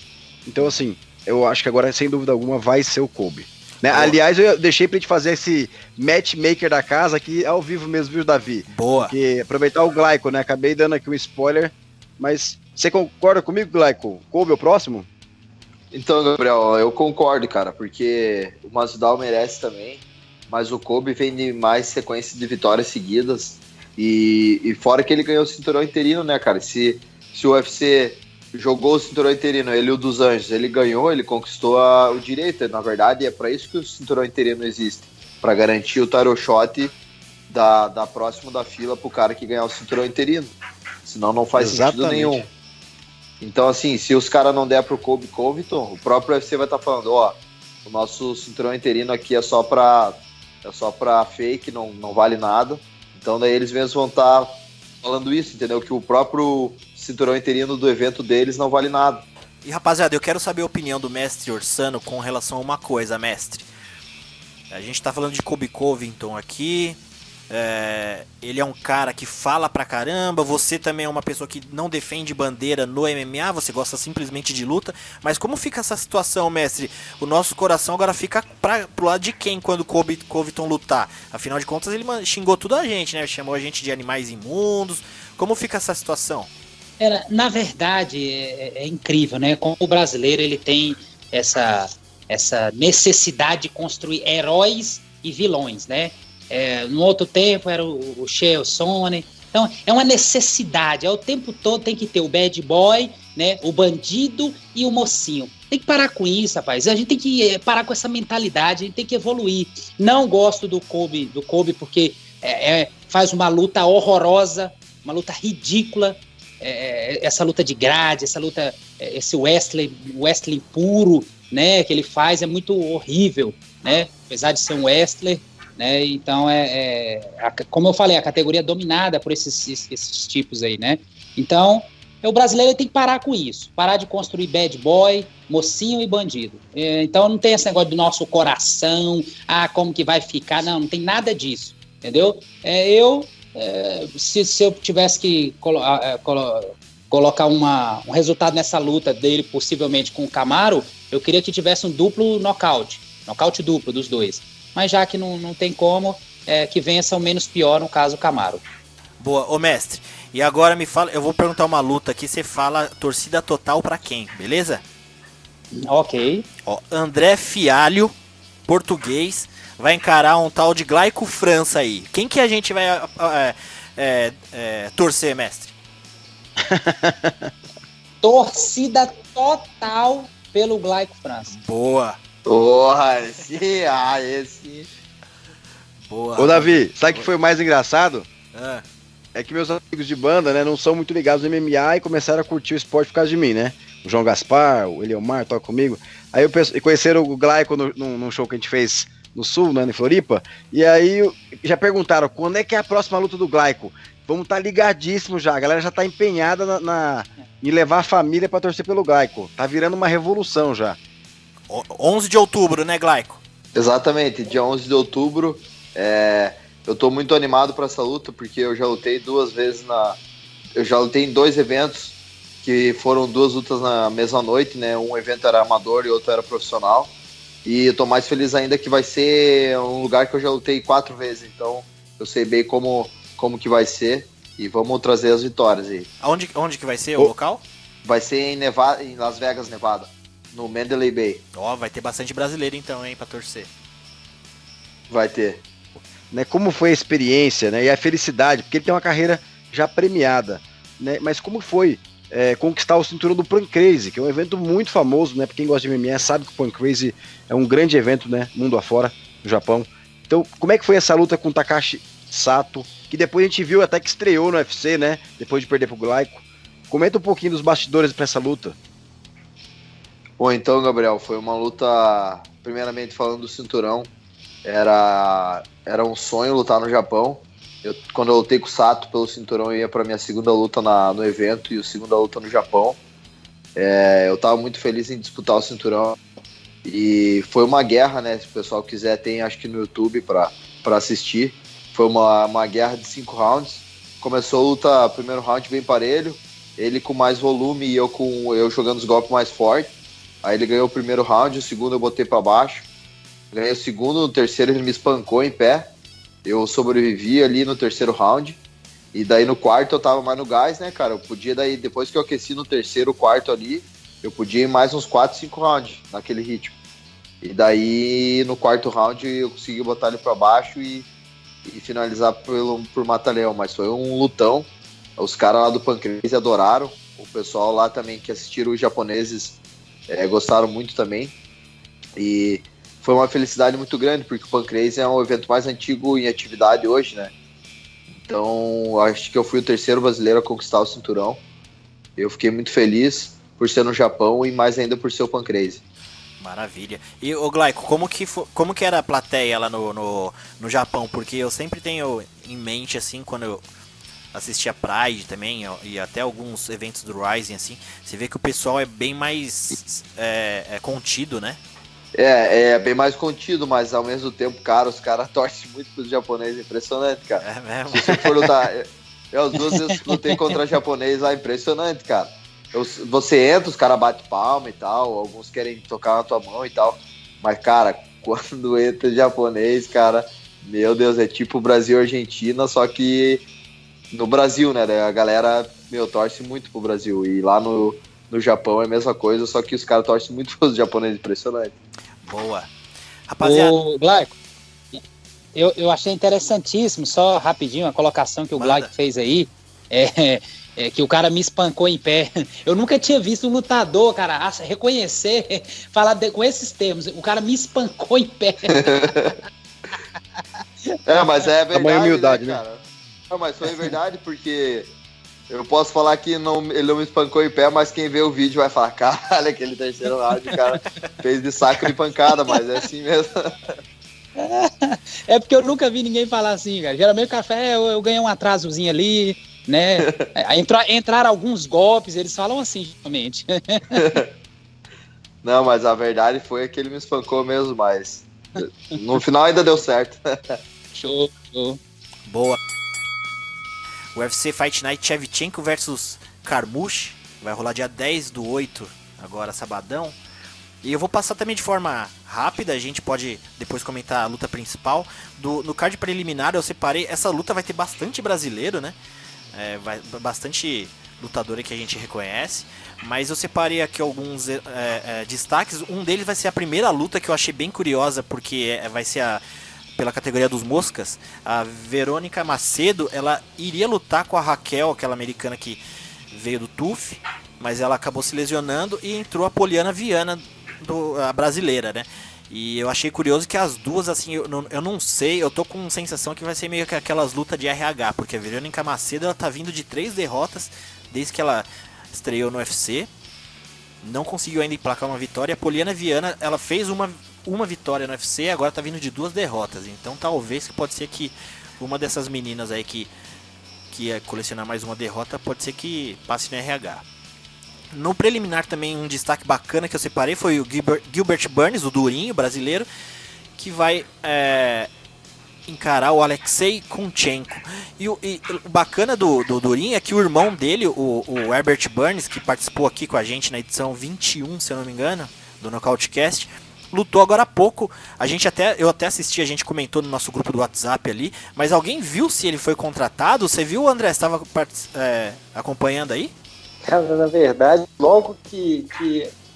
Então, assim, eu acho que agora, sem dúvida alguma, vai ser o Colby. Né? Aliás, eu deixei pra gente fazer esse matchmaker da casa aqui ao vivo mesmo, viu, Davi? Boa. Porque aproveitar o Glyco, né? Acabei dando aqui um spoiler, mas você concorda comigo, Glyco? Colby é o próximo? Então, Gabriel, eu concordo, cara, porque o Masvidal merece também, mas o Colby vem de mais sequência de vitórias seguidas e fora que ele ganhou o cinturão interino, né, cara? Se o UFC jogou o cinturão interino, ele e o dos Anjos, ele ganhou, ele conquistou o direito, na verdade, é para isso que o cinturão interino existe, para garantir o title shot da próxima da fila pro cara que ganhar o cinturão interino, senão não faz sentido nenhum. Então, assim, se os caras não der pro Colby Covington, o próprio UFC vai estar falando, ó, o nosso cinturão interino aqui é só pra fake, não vale nada, então daí eles mesmos vão estar falando isso, entendeu? Que o próprio cinturão interino do evento deles não vale nada. E rapaziada, eu quero saber a opinião do mestre Orsano com relação a uma coisa, mestre. A gente tá falando de Colby Covington aqui. Ele é um cara que fala pra caramba. Você também é uma pessoa que não defende bandeira no MMA. Você gosta simplesmente de luta. Mas como fica essa situação, mestre? O nosso coração agora fica pro lado de quem quando o Colby Covington lutar? Afinal de contas, ele xingou tudo a gente, né? Chamou a gente de animais imundos. Como fica essa situação? Na verdade, é incrível, né? Como o brasileiro ele tem essa necessidade de construir heróis e vilões, né? No outro tempo era o Chael Sonnen. Então, é uma necessidade. O tempo todo tem que ter o bad boy, né? O bandido e o mocinho. Tem que parar com isso, rapaz. A gente tem que parar com essa mentalidade, a gente tem que evoluir. Não gosto do Colby porque faz uma luta horrorosa, uma luta ridícula. Essa luta de grade, essa luta, esse wrestling puro, né, que ele faz é muito horrível, né, apesar de ser um wrestler, né, então como eu falei, a categoria é dominada por esses tipos aí, né, então o brasileiro tem que parar com isso, parar de construir bad boy, mocinho e bandido, então não tem esse negócio do nosso coração, como que vai ficar, não tem nada disso, entendeu, se eu tivesse que colocar um resultado nessa luta dele, possivelmente com o Kamaru, eu queria que tivesse um duplo nocaute duplo dos dois. Mas já que não tem como, que vença o menos pior, no caso o Kamaru. Boa, ô mestre, e agora me fala, eu vou perguntar uma luta aqui, você fala torcida total pra quem, beleza? Ok. Ó, André Fialho, português, vai encarar um tal de Glyco França aí. Quem que a gente vai torcer, mestre? Torcida total pelo Glyco França. Boa. Porra, esse. Boa. Ô, Davi, sabe o que foi o mais engraçado? Ah. É que meus amigos de banda, né, não são muito ligados no MMA e começaram a curtir o esporte por causa de mim, né? O João Gaspar, o Eliomar, toca comigo. Aí conheceram o Glyco num show que a gente fez no Sul, né, em Floripa, e aí já perguntaram quando é que é a próxima luta do Glyco. Vamos estar ligadíssimos já, a galera já tá empenhada em levar a família pra torcer pelo Glyco. Tá virando uma revolução já. 11 de outubro, né, Glyco? Exatamente, dia 11 de outubro. Eu tô muito animado pra essa luta, porque eu já lutei 2 vezes eu já lutei em 2 eventos, que foram 2 lutas na mesma noite, né? Um evento era amador e outro era profissional. E eu tô mais feliz ainda que vai ser um lugar que eu já lutei 4 vezes, então eu sei bem como que vai ser e vamos trazer as vitórias aí. Onde que vai ser o local? Vai ser em Las Vegas, Nevada, no Mandalay Bay. Ó, vai ter bastante brasileiro então, hein, pra torcer. Vai ter. Né, como foi a experiência, né, e a felicidade, porque ele tem uma carreira já premiada, né, mas como foi conquistar o cinturão do Pancrase, que é um evento muito famoso, né? Pra quem gosta de MMA sabe que o Pancrase é um grande evento, né? Mundo afora, no Japão. Então, como é que foi essa luta com o Takashi Sato, que depois a gente viu até que estreou no UFC, né? Depois de perder pro Glaico. Comenta um pouquinho dos bastidores pra essa luta. Bom, então, Gabriel, foi uma luta, primeiramente falando do cinturão, era um sonho lutar no Japão. Quando eu lutei com o Sato pelo cinturão, eu ia para minha segunda luta no evento e a segunda luta no Japão. Eu estava muito feliz em disputar o cinturão e foi uma guerra, né? Se o pessoal quiser, tem acho que no YouTube para assistir. Foi uma guerra de 5 rounds. Começou a luta, primeiro round bem parelho, ele com mais volume e eu jogando os golpes mais fortes. Aí ele ganhou o primeiro round, o segundo eu botei para baixo. Ganhei o segundo, no terceiro ele me espancou em pé. Eu sobrevivi ali no terceiro round. E daí no quarto eu tava mais no gás, né, cara? Eu podia daí, depois que eu aqueci no terceiro, quarto ali, eu podia ir mais uns 4, 5 rounds naquele ritmo. E daí no quarto round eu consegui botar ele pra baixo e finalizar por mata-leão. Mas foi um lutão. Os caras lá do Pancrase adoraram. O pessoal lá também que assistiram, os japoneses, gostaram muito também. E foi uma felicidade muito grande, porque o Pancrase é um evento mais antigo em atividade hoje, né? Então, acho que eu fui o terceiro brasileiro a conquistar o cinturão. Eu fiquei muito feliz por ser no Japão e mais ainda por ser o Pancrase. Maravilha. E, ô Glaico, como que era a plateia lá no Japão? Porque eu sempre tenho em mente, assim, quando eu assistia Pride também, e até alguns eventos do Rising, assim, você vê que o pessoal é bem mais contido, né? É bem mais contido, mas ao mesmo tempo, cara, os caras torcem muito pros japoneses, impressionante, cara. É mesmo? Se você for lutar, eu as duas vezes lutei contra japonês lá, impressionante, cara. Você entra, os caras batem palma e tal, alguns querem tocar na tua mão e tal, mas, cara, quando entra japonês, cara, meu Deus, é tipo Brasil e Argentina, só que no Brasil, né, a galera, torce muito pro Brasil, e lá no Japão é a mesma coisa, só que os caras torcem muito pros japoneses, impressionante. Boa. Rapaziada. O Glaico, eu achei interessantíssimo, só rapidinho, a colocação que o Glaico fez aí, que o cara me espancou em pé. Eu nunca tinha visto um lutador, cara, reconhecer, falar com esses termos, o cara me espancou em pé. Mas é verdade, tamanha humildade, né, cara? Não, mas foi verdade, porque eu posso falar que ele não me espancou em pé, mas quem vê o vídeo vai falar, caralho, aquele terceiro round, o cara fez de saco de pancada, mas é assim mesmo. É porque eu nunca vi ninguém falar assim, cara. Geralmente o café eu ganhei um atrasozinho ali, né? Entraram alguns golpes, eles falam assim, geralmente. Não, mas a verdade foi que ele me espancou mesmo, mas no final ainda deu certo. Show. Boa. UFC Fight Night Shevchenko versus Carmouche. Vai rolar dia 10/8, agora sabadão. E eu vou passar também de forma rápida, a gente pode depois comentar a luta principal. No card preliminar eu separei, essa luta vai ter bastante brasileiro, né? Bastante lutador que a gente reconhece. Mas eu separei aqui alguns destaques. Um deles vai ser a primeira luta que eu achei bem curiosa, porque vai ser pela categoria dos moscas. A Verônica Macedo, ela iria lutar com a Raquel, aquela americana que veio do TUF, mas ela acabou se lesionando e entrou a Poliana Viana, a brasileira, né? E eu achei curioso que as duas, assim, eu não sei, eu tô com sensação que vai ser meio que aquelas lutas de RH, porque a Verônica Macedo, ela tá vindo de 3 derrotas desde que ela estreou no UFC, não conseguiu ainda emplacar uma vitória. A Poliana Viana, ela fez uma vitória no UFC, agora tá vindo de 2 derrotas, então talvez que pode ser que uma dessas meninas aí que ia colecionar mais uma derrota, pode ser que passe no RH. No preliminar também um destaque bacana que eu separei foi o Gilbert Burns, o durinho brasileiro, que vai encarar o Alexei Kunchenko. E o bacana do durinho é que o irmão dele, o Herbert Burns, que participou aqui com a gente na edição 21, se eu não me engano, do Nocautecast, lutou agora há pouco. Eu até assisti, a gente comentou no nosso grupo do WhatsApp ali, mas alguém viu se ele foi contratado? Você viu, André? Você estava acompanhando aí? Cara, na verdade, logo que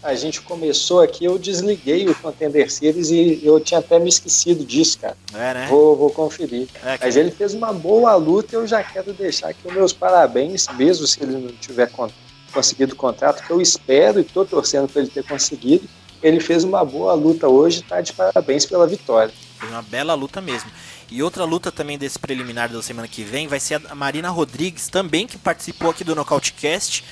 a gente começou aqui, eu desliguei o Contender Series e eu tinha até me esquecido disso, cara. Né? Vou conferir. Mas ele fez uma boa luta e eu já quero deixar aqui os meus parabéns, mesmo se ele não tiver conseguido o contrato, que eu espero e estou torcendo para ele ter conseguido. Ele fez uma boa luta hoje, tá de parabéns pela vitória. Foi uma bela luta mesmo. E outra luta também desse preliminar da semana que vem vai ser a Marina Rodrigues, também que participou aqui do Nocautecast.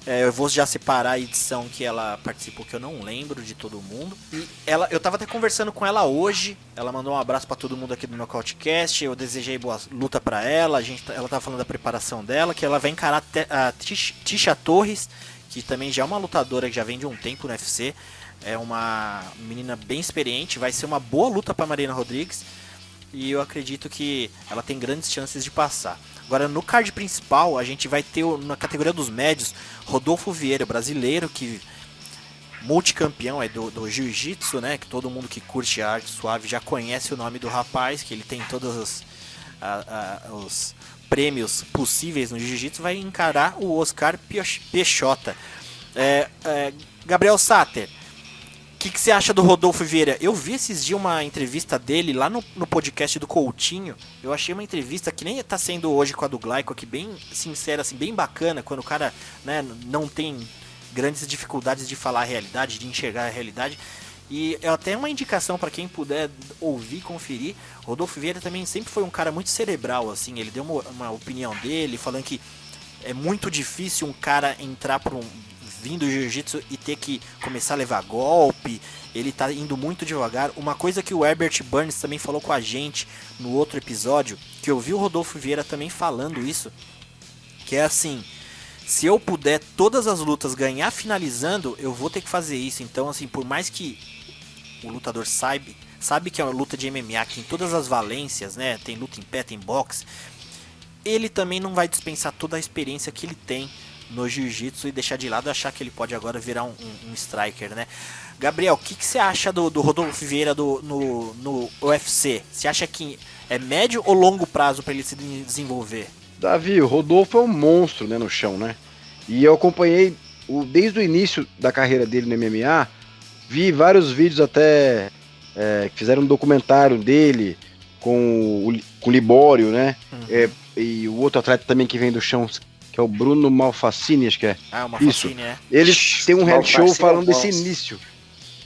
Eu vou já separar a edição que ela participou, que eu não lembro de todo mundo. E eu tava até conversando com ela hoje. Ela mandou um abraço pra todo mundo aqui do Nocautecast. Eu desejei boa luta pra ela. Ela tava falando da preparação dela, que ela vai encarar a Tisha Torres, que também já é uma lutadora que já vem de um tempo no UFC. É uma menina bem experiente. Vai ser uma boa luta pra Marina Rodrigues. E eu acredito que ela tem grandes chances de passar. Agora, no card principal, a gente vai ter, na categoria dos médios, Rodolfo Vieira, brasileiro, que multicampeão do Jiu-Jitsu, né? Que todo mundo que curte a arte suave já conhece o nome do rapaz, que ele tem todos os prêmios possíveis no Jiu-Jitsu, vai encarar o Oscar Peixota. Gabriel Sater, o que você acha do Rodolfo Vieira? Eu vi esses dias uma entrevista dele lá no podcast do Coutinho. Eu achei uma entrevista que nem tá sendo hoje com a do Glaico aqui, bem sincera, assim, bem bacana, quando o cara, né, não tem grandes dificuldades de falar a realidade, de enxergar a realidade. E é até uma indicação para quem puder ouvir, conferir. Rodolfo Vieira também sempre foi um cara muito cerebral, assim. Ele deu uma opinião dele, falando que é muito difícil um cara entrar por vindo do jiu-jitsu e ter que começar a levar golpe. Ele tá indo muito devagar. Uma coisa que o Herbert Burns também falou com a gente no outro episódio, que eu vi o Rodolfo Vieira também falando isso, que é assim: se eu puder todas as lutas ganhar finalizando, eu vou ter que fazer isso. Então, assim, por mais que o lutador sabe que é uma luta de MMA, que tem todas as valências, né? Tem luta em pé, tem boxe. Ele também não vai dispensar toda a experiência que ele tem no jiu-jitsu e deixar de lado, achar que ele pode agora virar um striker, né? Gabriel, o que você acha do Rodolfo Vieira no UFC? Você acha que é médio ou longo prazo para ele se desenvolver? Davi, o Rodolfo é um monstro, né, no chão, né? E eu acompanhei desde o início da carreira dele no MMA, vi vários vídeos até que fizeram um documentário dele com o Libório, né? Uhum. E o outro atleta também que vem do chão, que é o Bruno Malfacini, acho que é. O Malfacini, isso. Eles têm um reality show falando desse início,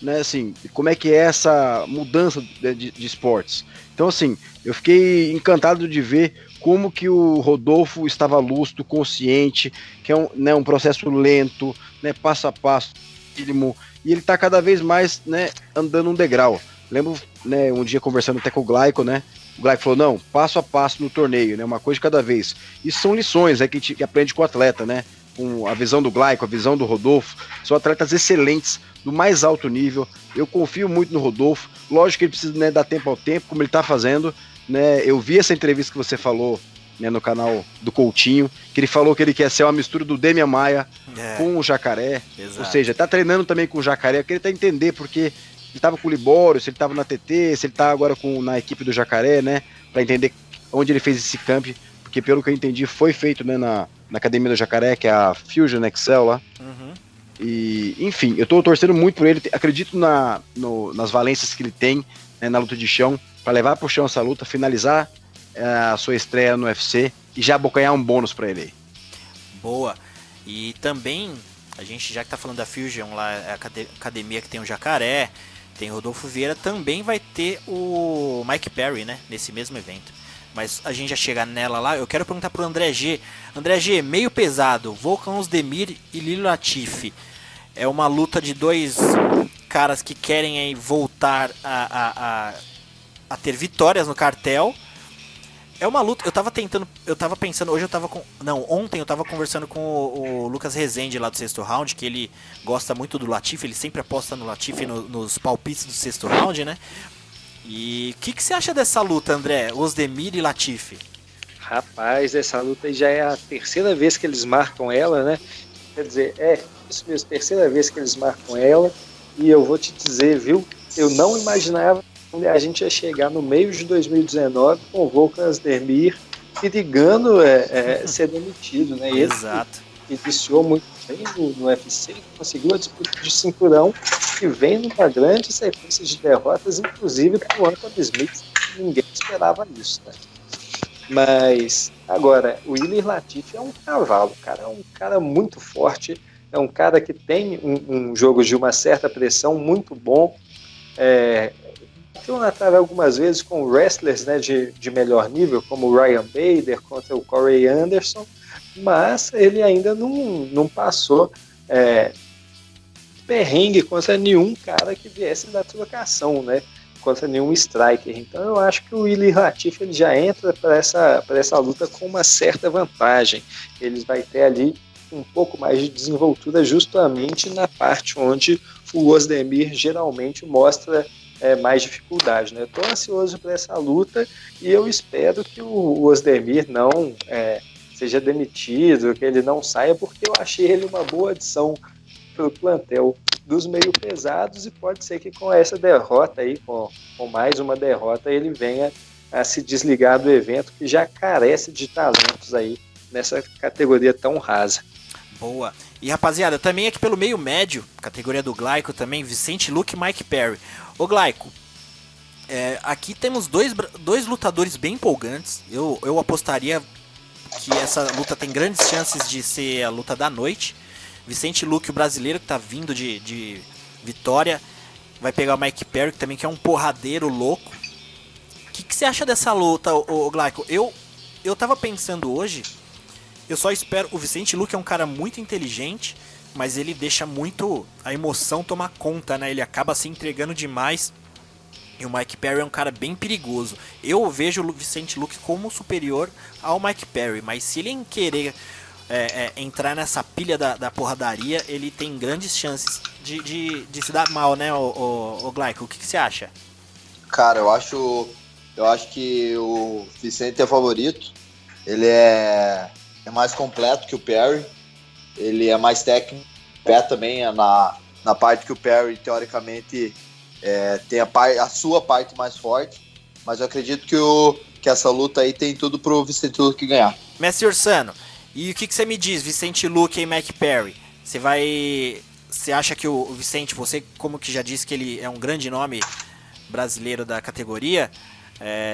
né, assim, como é que é essa mudança de esportes. Então, assim, eu fiquei encantado de ver como que o Rodolfo estava lúcido, consciente, que é um processo lento, né, passo a passo, mínimo, e ele está cada vez mais, né, andando um degrau. Lembro, né, um dia conversando até com o Glaico, né, o Glaico falou, não, passo a passo no torneio, né, uma coisa de cada vez. Isso são lições que a gente aprende com o atleta, né, com a visão do Glaico, a visão do Rodolfo. São atletas excelentes, do mais alto nível. Eu confio muito no Rodolfo. Lógico que ele precisa, né, dar tempo ao tempo, como ele está fazendo, né. Eu vi essa entrevista que você falou, né, no canal do Coutinho, que ele falou que ele quer ser uma mistura do Demian Maia com o Jacaré. Exato. Ou seja, tá treinando também com o Jacaré, porque ele tá entender porque ele tava com o Libório, se ele tava na TT, se ele tá agora na equipe do Jacaré, né, para entender onde ele fez esse camp, porque pelo que eu entendi foi feito, né, na academia do Jacaré, que é a Fusion Excel lá. Uhum. E, enfim, eu tô torcendo muito por ele, acredito nas valências que ele tem, né, na luta de chão, para levar pro chão essa luta, finalizar a sua estreia no UFC e já abocanhar um bônus para ele aí. Boa. E também, a gente já que tá falando da Fusion lá, a academia que tem o Jacaré, tem o Rodolfo Vieira, também vai ter o Mike Perry, né, nesse mesmo evento. Mas a gente já chega nela lá, eu quero perguntar pro André G. André G, meio pesado, Volkan Ozdemir e Ilir Latifi. É uma luta de dois caras que querem aí voltar a ter vitórias no cartel. É uma luta, ontem eu tava conversando com o Lucas Rezende lá do Sexto Round, que ele gosta muito do Latifi, ele sempre aposta no Latifi nos palpites do Sexto Round, né? E o que você acha dessa luta, André? Ozdemir e Latifi? Rapaz, essa luta aí já é a terceira vez que eles marcam ela, né? Quer dizer, isso mesmo, terceira vez que eles marcam ela. E eu vou te dizer, viu? Eu não imaginava que a gente ia chegar no meio de 2019 com o Volkan Ozdemir perigando ser demitido, né? Exato. Ele iniciou muito bem no UFC, conseguiu a disputa de cinturão e vem numa grande sequência de derrotas, inclusive para o Anthony Smith, ninguém esperava isso, né? Mas, agora, o Ilir Latifi é um cavalo, cara, é um cara muito forte, é um cara que tem um jogo de uma certa pressão muito bom, trataram algumas vezes com wrestlers, né, de melhor nível, como o Ryan Bader contra o Corey Anderson, mas ele ainda não passou perrengue contra nenhum cara que viesse da trocação, né? Contra nenhum striker. Então eu acho que o Ilir Latifi ele já entra para essa luta com uma certa vantagem. Ele vai ter ali um pouco mais de desenvoltura justamente na parte onde o Ozdemir geralmente mostra mais dificuldade, né? Estou ansioso para essa luta e eu espero que o Ozdemir não seja demitido, que ele não saia, porque eu achei ele uma boa adição para o plantel dos meio pesados e pode ser que com essa derrota aí, com mais uma derrota, ele venha a se desligar do evento que já carece de talentos aí nessa categoria tão rasa. Boa. E rapaziada, também aqui pelo meio médio, categoria do Glaico também, Vicente Luque e Mike Perry. Ô Glaico, aqui temos dois lutadores bem empolgantes. Eu apostaria que essa luta tem grandes chances de ser a luta da noite. Vicente Luque, o brasileiro que tá vindo de vitória, vai pegar o Mike Perry, que também que é um porradeiro louco. O que você acha dessa luta, ô Glaico? Eu tava pensando hoje, eu só espero... O Vicente Luque é um cara muito inteligente, mas ele deixa muito a emoção tomar conta, né? Ele acaba se entregando demais. E o Mike Perry é um cara bem perigoso. Eu vejo o Vicente Luque como superior ao Mike Perry, mas se ele querer entrar nessa pilha da porradaria, ele tem grandes chances de se dar mal, né, o Glaico? O que você acha? Cara, eu acho que o Vicente é favorito. Ele é mais completo que o Perry. Ele é mais técnico. O pé também é na parte que o Perry, teoricamente, tem a sua parte mais forte. Mas eu acredito que essa luta aí tem tudo pro Vicente Luque ganhar. Mestre Ursano, e o que você me diz, Vicente Luque e Mike Perry? Você acha que o Vicente, você como que já disse que ele é um grande nome brasileiro da categoria,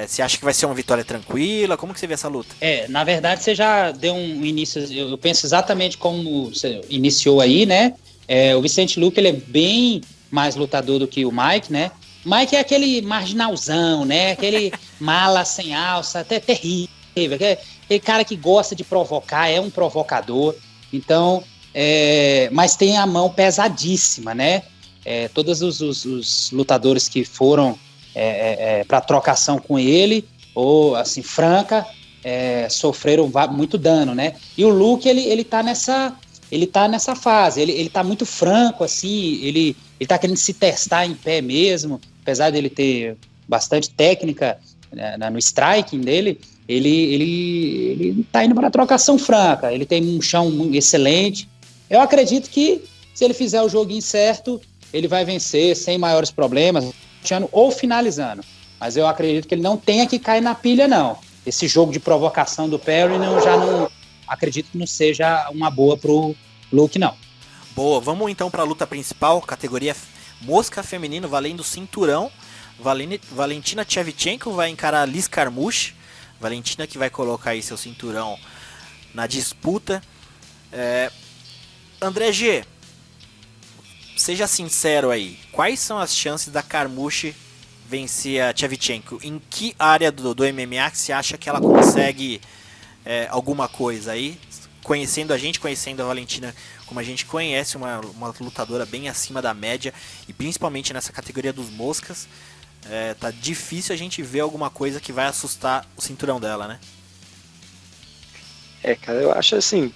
você acha que vai ser uma vitória tranquila? Como que você vê essa luta? Na verdade você já deu um início, eu penso exatamente como você iniciou aí, né? O Vicente Luque, ele é bem mais lutador do que o Mike, né? O Mike é aquele marginalzão, né? Aquele mala sem alça, até terrível, aquele cara que gosta de provocar, é um provocador, então, mas tem a mão pesadíssima, né? Todos os lutadores que foram para trocação com ele, ou assim, franca, sofreram muito dano, né? E o Luke, ele tá nessa fase, ele tá muito franco, assim, ele tá querendo se testar em pé mesmo, apesar dele ter bastante técnica, né, no striking dele, ele tá indo para trocação franca, ele tem um chão excelente. Eu acredito que se ele fizer o joguinho certo, ele vai vencer sem maiores problemas, ou finalizando. Mas eu acredito que ele não tenha que cair na pilha, não. Esse jogo de provocação do Perry, já não acredito que não seja uma boa pro Luke, não. Boa, vamos então para a luta principal, categoria mosca feminino, valendo cinturão. Valentina Shevchenko vai encarar a Liz Carmouche. Valentina que vai colocar aí seu cinturão na disputa. André G, seja sincero aí, quais são as chances da Carmouche vencer a Shevchenko? Em que área do MMA que você acha que ela consegue alguma coisa aí? Conhecendo a Valentina como a gente conhece, uma lutadora bem acima da média, e principalmente nessa categoria dos moscas, tá difícil a gente ver alguma coisa que vai assustar o cinturão dela, né? Cara, eu acho assim,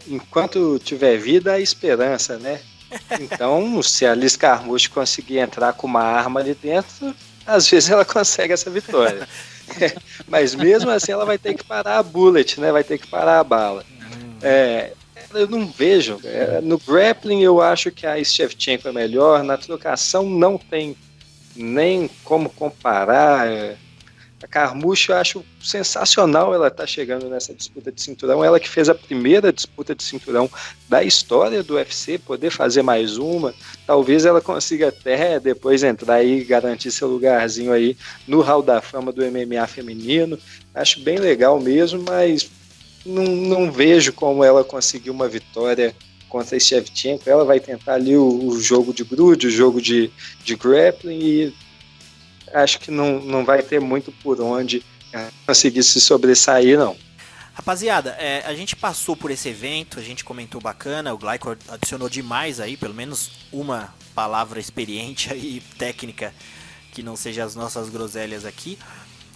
enquanto tiver vida, há esperança, né? Então, se a Liz Carmouche conseguir entrar com uma arma ali dentro, às vezes ela consegue essa vitória. Mas mesmo assim ela vai ter que parar a bullet, né? Vai ter que parar a bala. Eu não vejo. No grappling eu acho que a Shevchenko é melhor. Na trocação não tem nem como comparar. A Carmouche eu acho sensacional ela tá chegando nessa disputa de cinturão. Ela que fez a primeira disputa de cinturão da história do UFC, poder fazer mais uma. Talvez ela consiga até depois entrar aí e garantir seu lugarzinho aí no Hall da Fama do MMA feminino. Acho bem legal mesmo, mas não vejo como ela conseguir uma vitória contra a Shevchenko, ela vai tentar ali o jogo de grude, o jogo de grappling, e acho que não vai ter muito por onde conseguir se sobressair, não. Rapaziada, a gente passou por esse evento, a gente comentou bacana, o Glaico adicionou demais aí, pelo menos uma palavra experiente aí, técnica, que não seja as nossas groselhas aqui.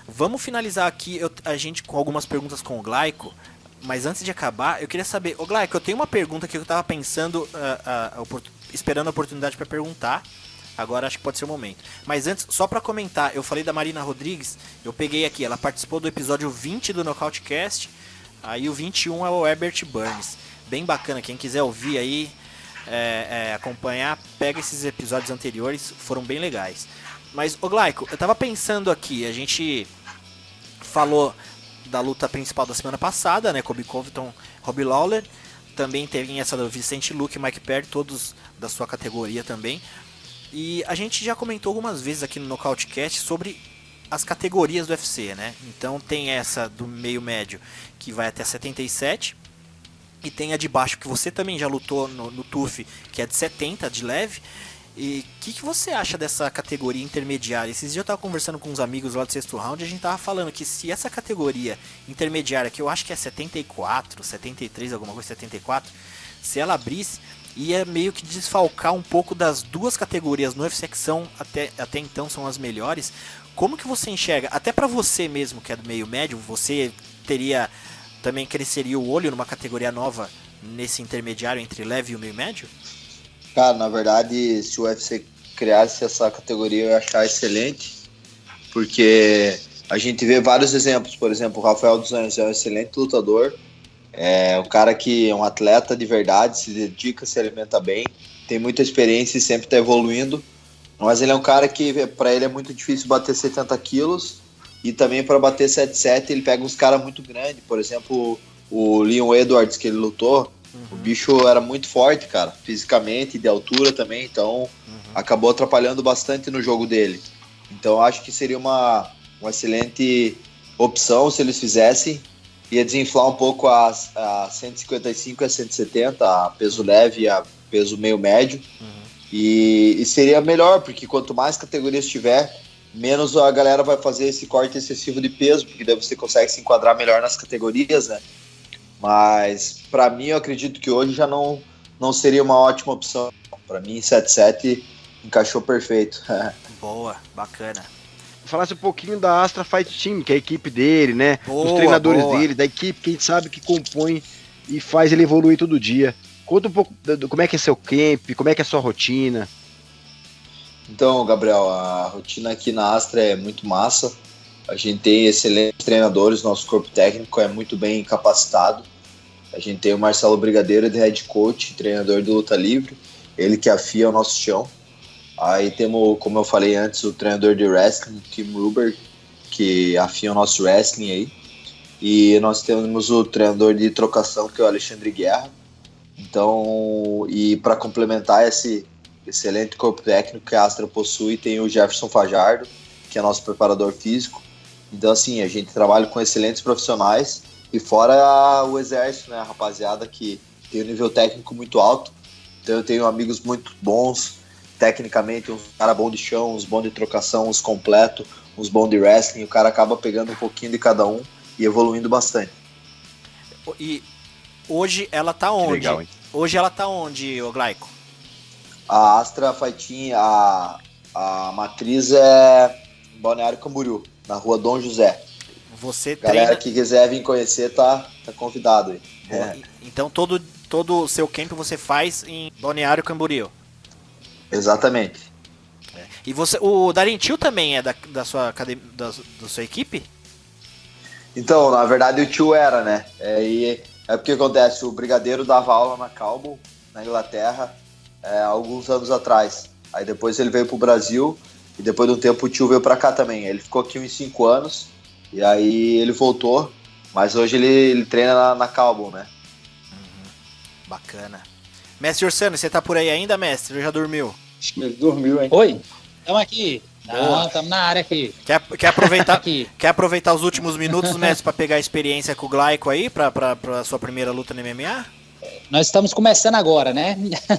Vamos finalizar aqui a gente com algumas perguntas com o Glaico, mas antes de acabar, eu queria saber, ô Glaico, eu tenho uma pergunta que eu tava pensando, esperando a oportunidade para perguntar, agora acho que pode ser o momento. Mas antes, só para comentar, eu falei da Marina Rodrigues, eu peguei aqui, ela participou do episódio 20 do Nocautecast, aí o 21 é o Herbert Burns, bem bacana, quem quiser ouvir aí, acompanhar, pega esses episódios anteriores, foram bem legais. Mas, ô Glaico, eu tava pensando aqui, a gente falou da luta principal da semana passada, né, Colby Covington, Robbie Lawler, também teve essa do Vicente Luque e Mike Perry, todos da sua categoria também, e a gente já comentou algumas vezes aqui no Nocautecast sobre as categorias do UFC, né, então tem essa do meio médio, que vai até 77, e tem a de baixo, que você também já lutou no TUF, que é de 70, de leve. E o que você acha dessa categoria intermediária? Esses dias eu tava conversando com uns amigos lá do sexto round e a gente tava falando que se essa categoria intermediária, que eu acho que é 74, 73, alguma coisa, 74, se ela abrisse, ia meio que desfalcar um pouco das duas categorias no UFC que são, até então são as melhores. Como que você enxerga? Até pra você mesmo, que é do meio médio, você também cresceria o olho numa categoria nova nesse intermediário entre leve e o meio médio? Cara, na verdade, se o UFC criasse essa categoria, eu ia achar excelente, porque a gente vê vários exemplos. Por exemplo, o Rafael dos Anjos é um excelente lutador, é um cara que é um atleta de verdade, se dedica, se alimenta bem, tem muita experiência e sempre está evoluindo, mas ele é um cara que, para ele, é muito difícil bater 70 quilos, e também para bater 7-7 ele pega uns caras muito grandes. Por exemplo, o Leon Edwards, que ele lutou, o bicho era muito forte, cara, fisicamente, de altura também, então acabou atrapalhando bastante no jogo dele. Então acho que seria uma excelente opção se eles fizessem. Ia desinflar um pouco a 155 e a 170, a peso leve e a peso meio médio. E seria melhor, porque quanto mais categorias tiver, menos a galera vai fazer esse corte excessivo de peso, porque daí você consegue se enquadrar melhor nas categorias, né? Mas, pra mim, eu acredito que hoje já não seria uma ótima opção. Pra mim, 7-7 encaixou perfeito. Boa, bacana. Falasse um pouquinho da Astra Fight Team, que é a equipe dele, né? Boa, os treinadores boa. dele, da equipe que a gente sabe que compõe e faz ele evoluir todo dia. Conta um pouco como é que é seu camp, como é que é a sua rotina. Então, Gabriel, a rotina aqui na Astra é muito massa. A gente tem excelentes treinadores, nosso corpo técnico é muito bem capacitado. A gente tem o Marcelo Brigadeiro de head coach, treinador de luta livre, ele que afia o nosso chão. Aí temos, como eu falei antes, o treinador de wrestling, Tim Ruber, que afia o nosso wrestling aí. E nós temos o treinador de trocação, que é o Alexandre Guerra. Então, e para complementar esse excelente corpo técnico que a Astra possui, tem o Jefferson Fajardo, que é nosso preparador físico. Então, assim, a gente trabalha com excelentes profissionais, e fora o exército, né, a rapaziada que tem um nível técnico muito alto. Então eu tenho amigos muito bons, tecnicamente, uns cara bom de chão, uns bons de trocação, uns completo, uns bons de wrestling. O cara acaba pegando um pouquinho de cada um e evoluindo bastante. E hoje ela tá onde? Legal, hein? Hoje ela tá onde, ô Glaico? A Astra Fighting, a matriz é em Balneário Camboriú, na rua Dom José. Você Galera treina... que quiser vir conhecer, tá convidado aí. Então todo o seu camp você faz em Balneário Camboriú. Exatamente. E o Darentil também é da sua equipe? Então, na verdade o tio era, né? E é porque acontece, o Brigadeiro dava aula na Calbo, na Inglaterra, alguns anos atrás. Aí depois ele veio pro Brasil e depois de um tempo o tio veio pra cá também. Ele ficou aqui uns 5 anos e aí ele voltou, mas hoje ele treina na Calbo, né? Bacana. Mestre Orsano, você tá por aí ainda, mestre? Ou já dormiu? Acho que ele dormiu, hein? Oi, estamos aqui. Boa. Não, estamos na área aqui. Quer aproveitar, Aqui. quer aproveitar os últimos minutos, mestre, pra pegar a experiência com o Glaico aí, pra sua primeira luta no MMA? Nós estamos começando agora, né?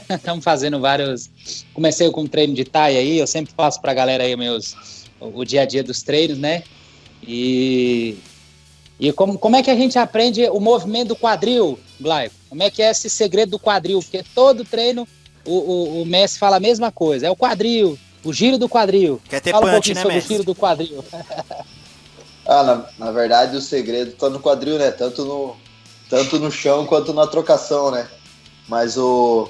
Estamos fazendo vários... Comecei com um treino de Thai aí, eu sempre faço pra galera aí o dia a dia dos treinos, né? E como é que a gente aprende o movimento do quadril, Glaico? Como é que é esse segredo do quadril? Porque todo treino o mestre fala a mesma coisa, é o quadril, o giro do quadril. Quer ter Fala um punch, pouquinho né, sobre mestre? o giro do quadril. Na verdade, o segredo tá no quadril, né? Tanto no chão quanto na trocação, né? Mas o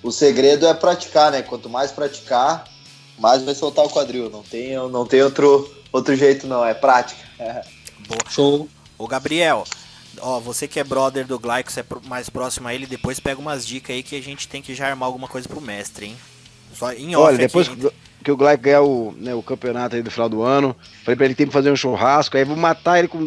segredo é praticar, né? Quanto mais praticar, mais vai soltar o quadril. Não tem outro jeito, não. É prática. Boa. Show. Ô, Gabriel, ó, você que é brother do Glaico, você é mais próximo a ele, depois pega umas dicas aí que a gente tem que já armar alguma coisa pro mestre, hein? Só em off. Olha, depois aqui, que o Glaico ganhar o campeonato aí do final do ano, falei pra ele que tem que fazer um churrasco, aí vou matar ele com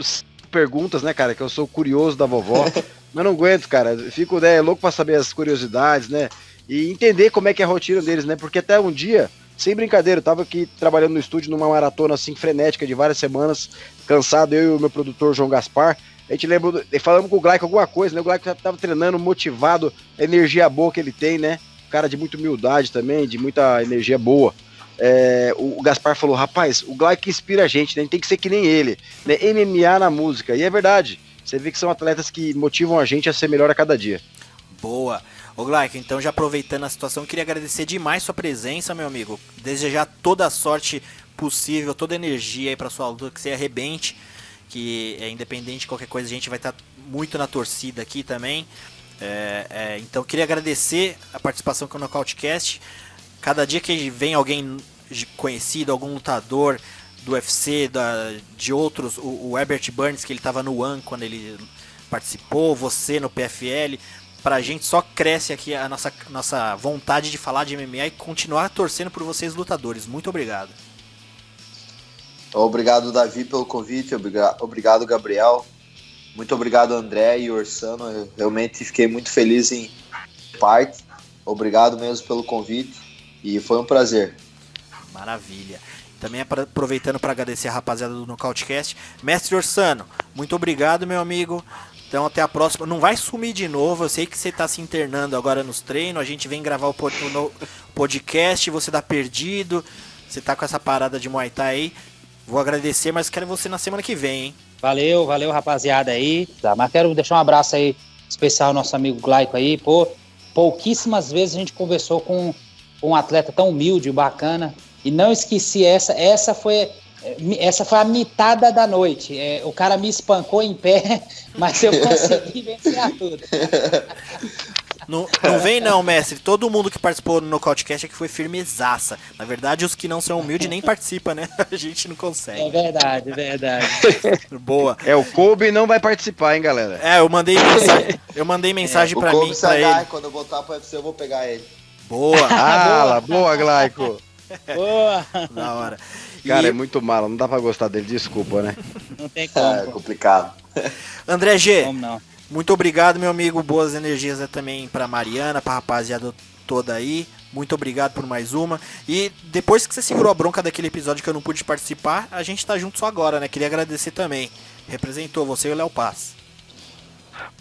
perguntas, né, cara, que eu sou curioso da vovó, mas não aguento, cara, eu fico louco pra saber as curiosidades, né, e entender como é que é a rotina deles, né, porque até um dia, sem brincadeira, eu tava aqui trabalhando no estúdio numa maratona assim frenética de várias semanas, cansado, eu e o meu produtor João Gaspar, a gente lembrou, falamos com o Glaico alguma coisa, né, o Glaico já tava treinando, motivado, a energia boa que ele tem, né, cara de muita humildade também, de muita energia boa. O Gaspar falou, rapaz, o Glaico inspira a gente, né? A gente tem que ser que nem ele, né? MMA na música, e é verdade, você vê que são atletas que motivam a gente a ser melhor a cada dia. Boa. Ô Glaico, então já aproveitando a situação, queria agradecer demais sua presença, meu amigo, desejar toda a sorte possível, toda a energia aí pra sua luta, que você arrebente, que independente de qualquer coisa, a gente vai estar muito na torcida aqui também. Então queria agradecer a participação com o Nocautecast. Cada dia que vem alguém conhecido, algum lutador do UFC, de outros, o Herbert Burns, que ele estava no One quando ele participou, você no PFL, pra gente só cresce aqui a nossa vontade de falar de MMA e continuar torcendo por vocês lutadores. Muito obrigado. Obrigado, Davi, pelo convite. Obrigado, Gabriel. Muito obrigado, André e Orsano. Eu realmente fiquei muito feliz em parte. Obrigado mesmo pelo convite e foi um prazer. Maravilha. Também aproveitando para agradecer a rapaziada do Nocautecast. Mestre Orsano, muito obrigado, meu amigo. Então até a próxima. Não vai sumir de novo. Eu sei que você está se internando agora nos treinos. A gente vem gravar o podcast. Você tá perdido. Você tá com essa parada de Muay Thai aí. Vou agradecer, mas quero você na semana que vem, hein? Valeu, rapaziada aí. Tá, mas quero deixar um abraço aí especial ao nosso amigo Glaico aí. Pô, pouquíssimas vezes a gente conversou com um atleta tão humilde e bacana. E não esqueci, essa foi a mitada da noite. O cara me espancou em pé, mas eu consegui vencer tudo. Não vem não, mestre. Todo mundo que participou do Nocautecast é que foi firmezaça. Na verdade, os que não são humildes nem participam, né? A gente não consegue. É verdade. Boa. O Kobe não vai participar, hein, galera? Eu mandei mensagem pra o mim, Kobe pra Sagai, ele. quando eu voltar pro UFC, eu vou pegar ele. Boa. Boa, Glaico. Boa. Da hora. Cara, é muito malo, não dá pra gostar dele, desculpa, né? Não tem como. É complicado. André G, Como não? muito obrigado, meu amigo. Boas energias também pra Mariana, pra rapaziada toda aí. Muito obrigado por mais uma. E depois que você segurou a bronca daquele episódio que eu não pude participar, a gente tá junto só agora, né? Queria agradecer também. Representou você e o Léo Paz.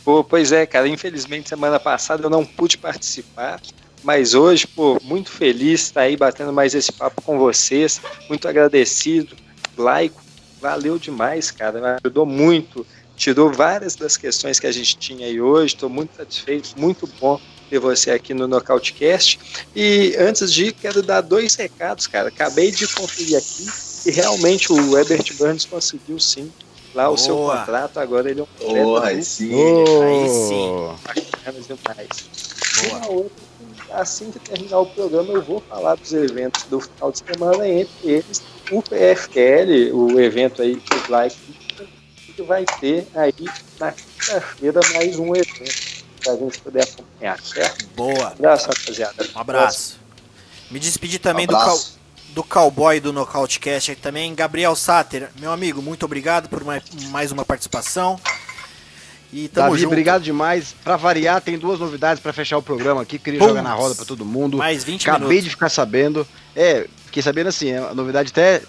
Pô, pois é, cara, infelizmente semana passada eu não pude participar, mas hoje, pô, muito feliz de estar aí batendo mais esse papo com vocês, muito agradecido, Glaico, valeu demais, cara, me ajudou muito, tirou várias das questões que a gente tinha aí hoje, estou muito satisfeito, muito bom ter você aqui no Nocautecast. E antes de ir, quero dar 2 recados, cara, acabei de conferir aqui e realmente o Herbert Burns conseguiu sim lá o seu contrato, agora ele é um Aí sim. Aí sim. bacana demais. Uma outra, assim que terminar o programa, eu vou falar dos eventos do final de semana, entre eles o PFL, o evento aí que o Glaico que vai ter aí na quinta-feira mais um evento para a gente poder acompanhar, certo? Boa. Um abraço, rapaziada. Um abraço. Me despedir também do cowboy do Nocautecast aqui também, Gabriel Sater. Meu amigo, muito obrigado por mais uma participação. E tamo Davi, junto. obrigado demais. Pra variar, tem 2 novidades pra fechar o programa aqui. Queria jogar na roda pra todo mundo. Mais 20 Acabei minutos. de ficar sabendo. Fiquei sabendo assim, é uma novidade até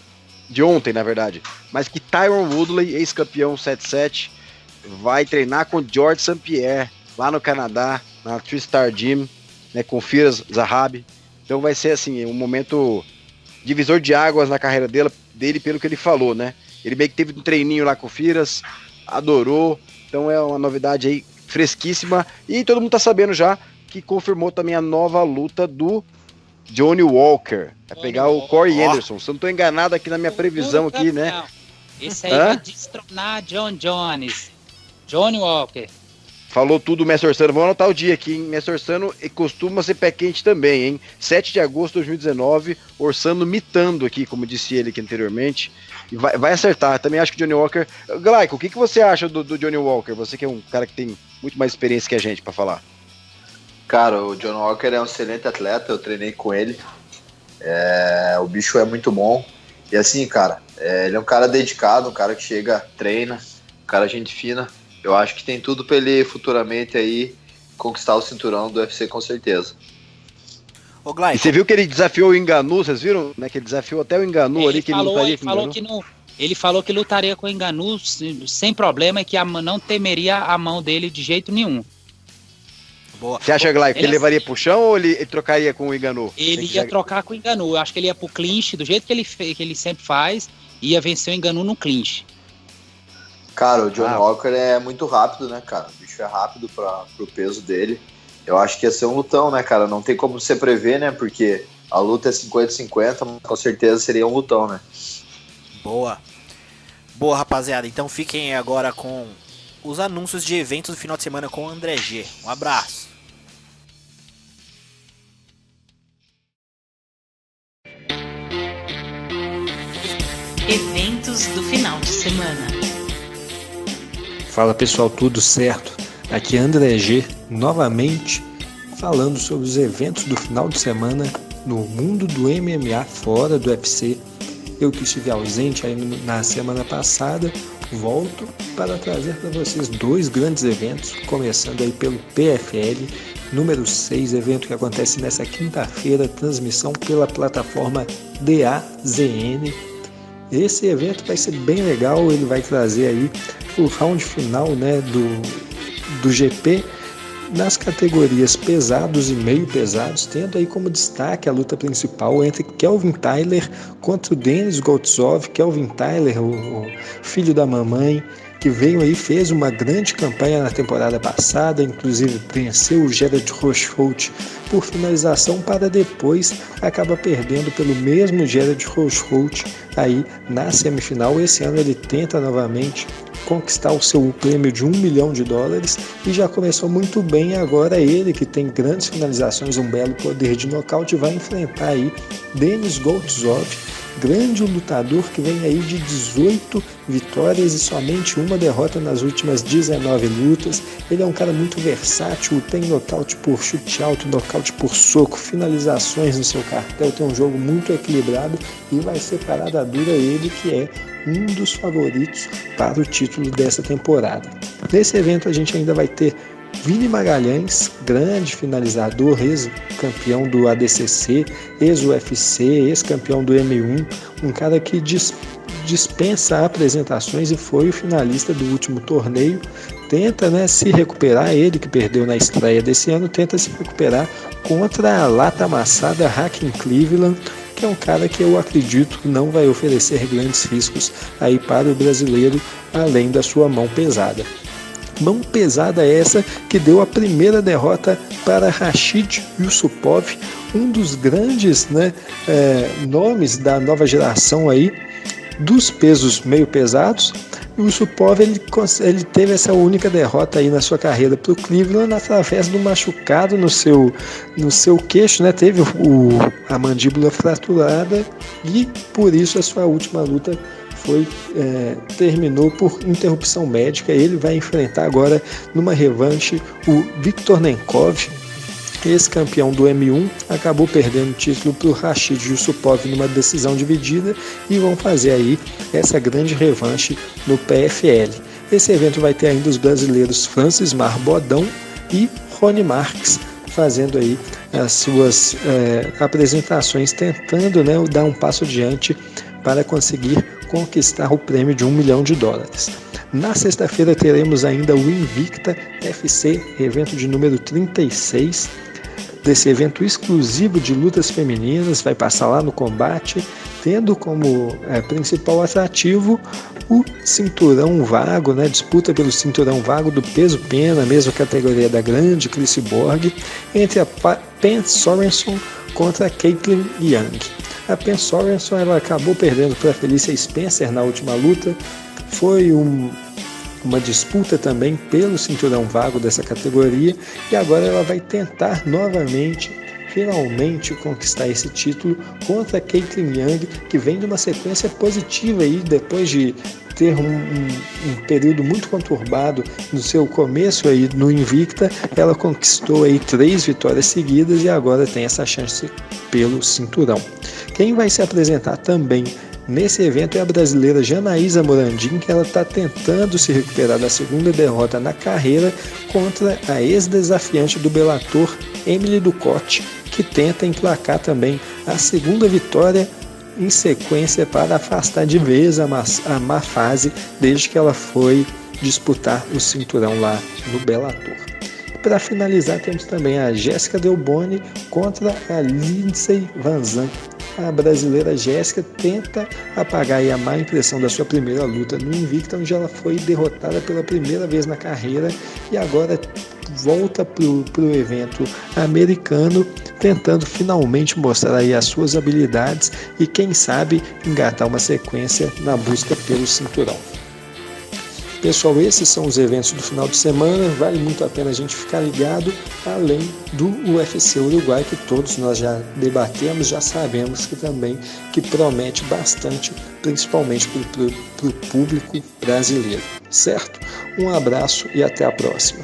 de ontem, na verdade. Mas que Tyron Woodley, ex-campeão 7-7, vai treinar com George St. Pierre lá no Canadá. na Three-Star Gym, né, com Firas Zahabi. Então vai ser assim, um momento divisor de águas na carreira dele pelo que ele falou, né? Ele meio que teve um treininho lá com o Firas, adorou, então é uma novidade aí fresquíssima. E todo mundo tá sabendo já que confirmou também a nova luta do Johnny Walker. Vai pegar o Corey Anderson. Se eu não tô enganado aqui na minha previsão aqui, né? Esse aí vai destronar John Jones. Johnny Walker. Falou tudo o Mestre Orsano. Vamos anotar o dia aqui, hein? Mestre Orsano costuma ser pé quente também, hein? 7 de agosto de 2019, Orsano mitando aqui, como disse ele aqui anteriormente. E vai acertar. Também acho que o Johnny Walker... Glaico, o que você acha do Johnny Walker? Você que é um cara que tem muito mais experiência que a gente pra falar. Cara, o John Walker é um excelente atleta, eu treinei com ele. O bicho é muito bom. E assim, cara, ele é um cara dedicado, um cara que chega, treina, um cara gente fina. Eu acho que tem tudo pra ele futuramente aí conquistar o cinturão do UFC com certeza. Ô, Glaico, E você viu que ele desafiou o Ngannou, vocês viram? Né, que ele desafiou até o Ngannou ali, que ele lutaria com o Ngannou. Ele falou que lutaria com o Ngannou sem problema e que não temeria a mão dele de jeito nenhum. boa. Você acha, Glaico, que ele levaria pro chão ou ele trocaria com o Ngannou? Ele ia trocar com o Ngannou. Eu acho que ele ia pro clinch, do jeito que ele sempre faz, ia vencer o Ngannou no clinch. Cara, o John Walker é muito rápido, né, cara? O bicho é rápido pro peso dele. Eu acho que ia ser um lutão, né, cara? Não tem como você prever, né? Porque a luta é 50-50, mas com certeza seria um lutão, né? Boa. Boa, rapaziada. Então fiquem agora com os anúncios de eventos do final de semana com o André G. Um abraço. Eventos do final de semana. Fala pessoal, tudo certo? Aqui é André G, novamente falando sobre os eventos do final de semana no mundo do MMA fora do UFC. Eu que estive ausente aí na semana passada, volto para trazer para vocês 2 grandes eventos, começando aí pelo PFL, número 6, evento que acontece nessa quinta-feira, transmissão pela plataforma DAZN. Esse evento vai ser bem legal, ele vai trazer aí o round final, né, do GP nas categorias pesados e meio pesados, tendo aí como destaque a luta principal entre Kelvin Tyler contra o Denis Goltsov. Kelvin Tyler, o filho da mamãe, que veio aí, fez uma grande campanha na temporada passada, inclusive venceu o Gerald Rocheholt por finalização, para depois acaba perdendo pelo mesmo Gerald Rocheholt aí na semifinal. Esse ano ele tenta novamente conquistar o seu prêmio de $1 milhão e já começou muito bem. Agora ele, que tem grandes finalizações, um belo poder de nocaute, vai enfrentar aí Denis Goltsov, grande lutador que vem aí de 18 vitórias e somente uma derrota nas últimas 19 lutas. Ele é um cara muito versátil, tem nocaute por chute alto, nocaute por soco, finalizações no seu cartel, tem um jogo muito equilibrado e vai ser parada dura ele, que é um dos favoritos para o título dessa temporada. Nesse evento a gente ainda vai ter Vini Magalhães, grande finalizador, ex-campeão do ADCC, ex-UFC, ex-campeão do M1, um cara que dispensa apresentações e foi o finalista do último torneio. Tenta, né, se recuperar, ele que perdeu na estreia desse ano, tenta se recuperar contra a lata amassada Hakim Cleveland, que é um cara que eu acredito não vai oferecer grandes riscos aí para o brasileiro, além da sua mão pesada. Mão pesada essa que deu a primeira derrota para Rashid Yusupov, um dos grandes, né, nomes da nova geração aí dos pesos meio pesados. O Yusupov ele teve essa única derrota aí na sua carreira para o Cleveland através do machucado no seu queixo, né? Teve a mandíbula fraturada e por isso a sua última luta terminou por interrupção médica. Ele vai enfrentar agora numa revanche o Viktor Nenkov, ex-campeão do M1, acabou perdendo o título para o Rashid Yusupov numa decisão dividida, e vão fazer aí essa grande revanche no PFL. Esse evento vai ter ainda os brasileiros Francis Marbodão e Rony Marques fazendo aí as suas apresentações, tentando, né, dar um passo adiante para conseguir conquistar o prêmio de $1 milhão. Na sexta-feira teremos ainda o Invicta FC, evento de número 36, desse evento exclusivo de lutas femininas, vai passar lá no Combate, tendo como principal atrativo o cinturão vago, né, disputa pelo cinturão vago do peso pena, mesma categoria da grande Chris Borg, entre a Pen Sorenson contra a Caitlin Young. A Pen Sorenson ela acabou perdendo para a Felicia Spencer na última luta, foi uma disputa também pelo cinturão vago dessa categoria, e agora ela vai tentar novamente, finalmente, conquistar esse título contra a Caitlin Young, que vem de uma sequência positiva aí, depois de ter um período muito conturbado no seu começo aí no Invicta. Ela conquistou aí 3 vitórias seguidas e agora tem essa chance pelo cinturão. Quem vai se apresentar também nesse evento é a brasileira Janaísa Morandim, que ela está tentando se recuperar da segunda derrota na carreira contra a ex-desafiante do Bellator, Emily Ducote, que tenta emplacar também a segunda vitória em sequência para afastar de vez a má fase desde que ela foi disputar o cinturão lá no Bellator. Para finalizar, temos também a Jéssica Delboni contra a Lindsey Vanzant. A brasileira Jéssica tenta apagar aí a má impressão da sua primeira luta no Invicta, onde ela foi derrotada pela primeira vez na carreira, e agora volta para o evento americano, tentando finalmente mostrar aí as suas habilidades e quem sabe engatar uma sequência na busca pelo cinturão. Pessoal, esses são os eventos do final de semana, vale muito a pena a gente ficar ligado, além do UFC Uruguai, que todos nós já debatemos, já sabemos que promete bastante, principalmente para o público brasileiro, certo? Um abraço e até a próxima.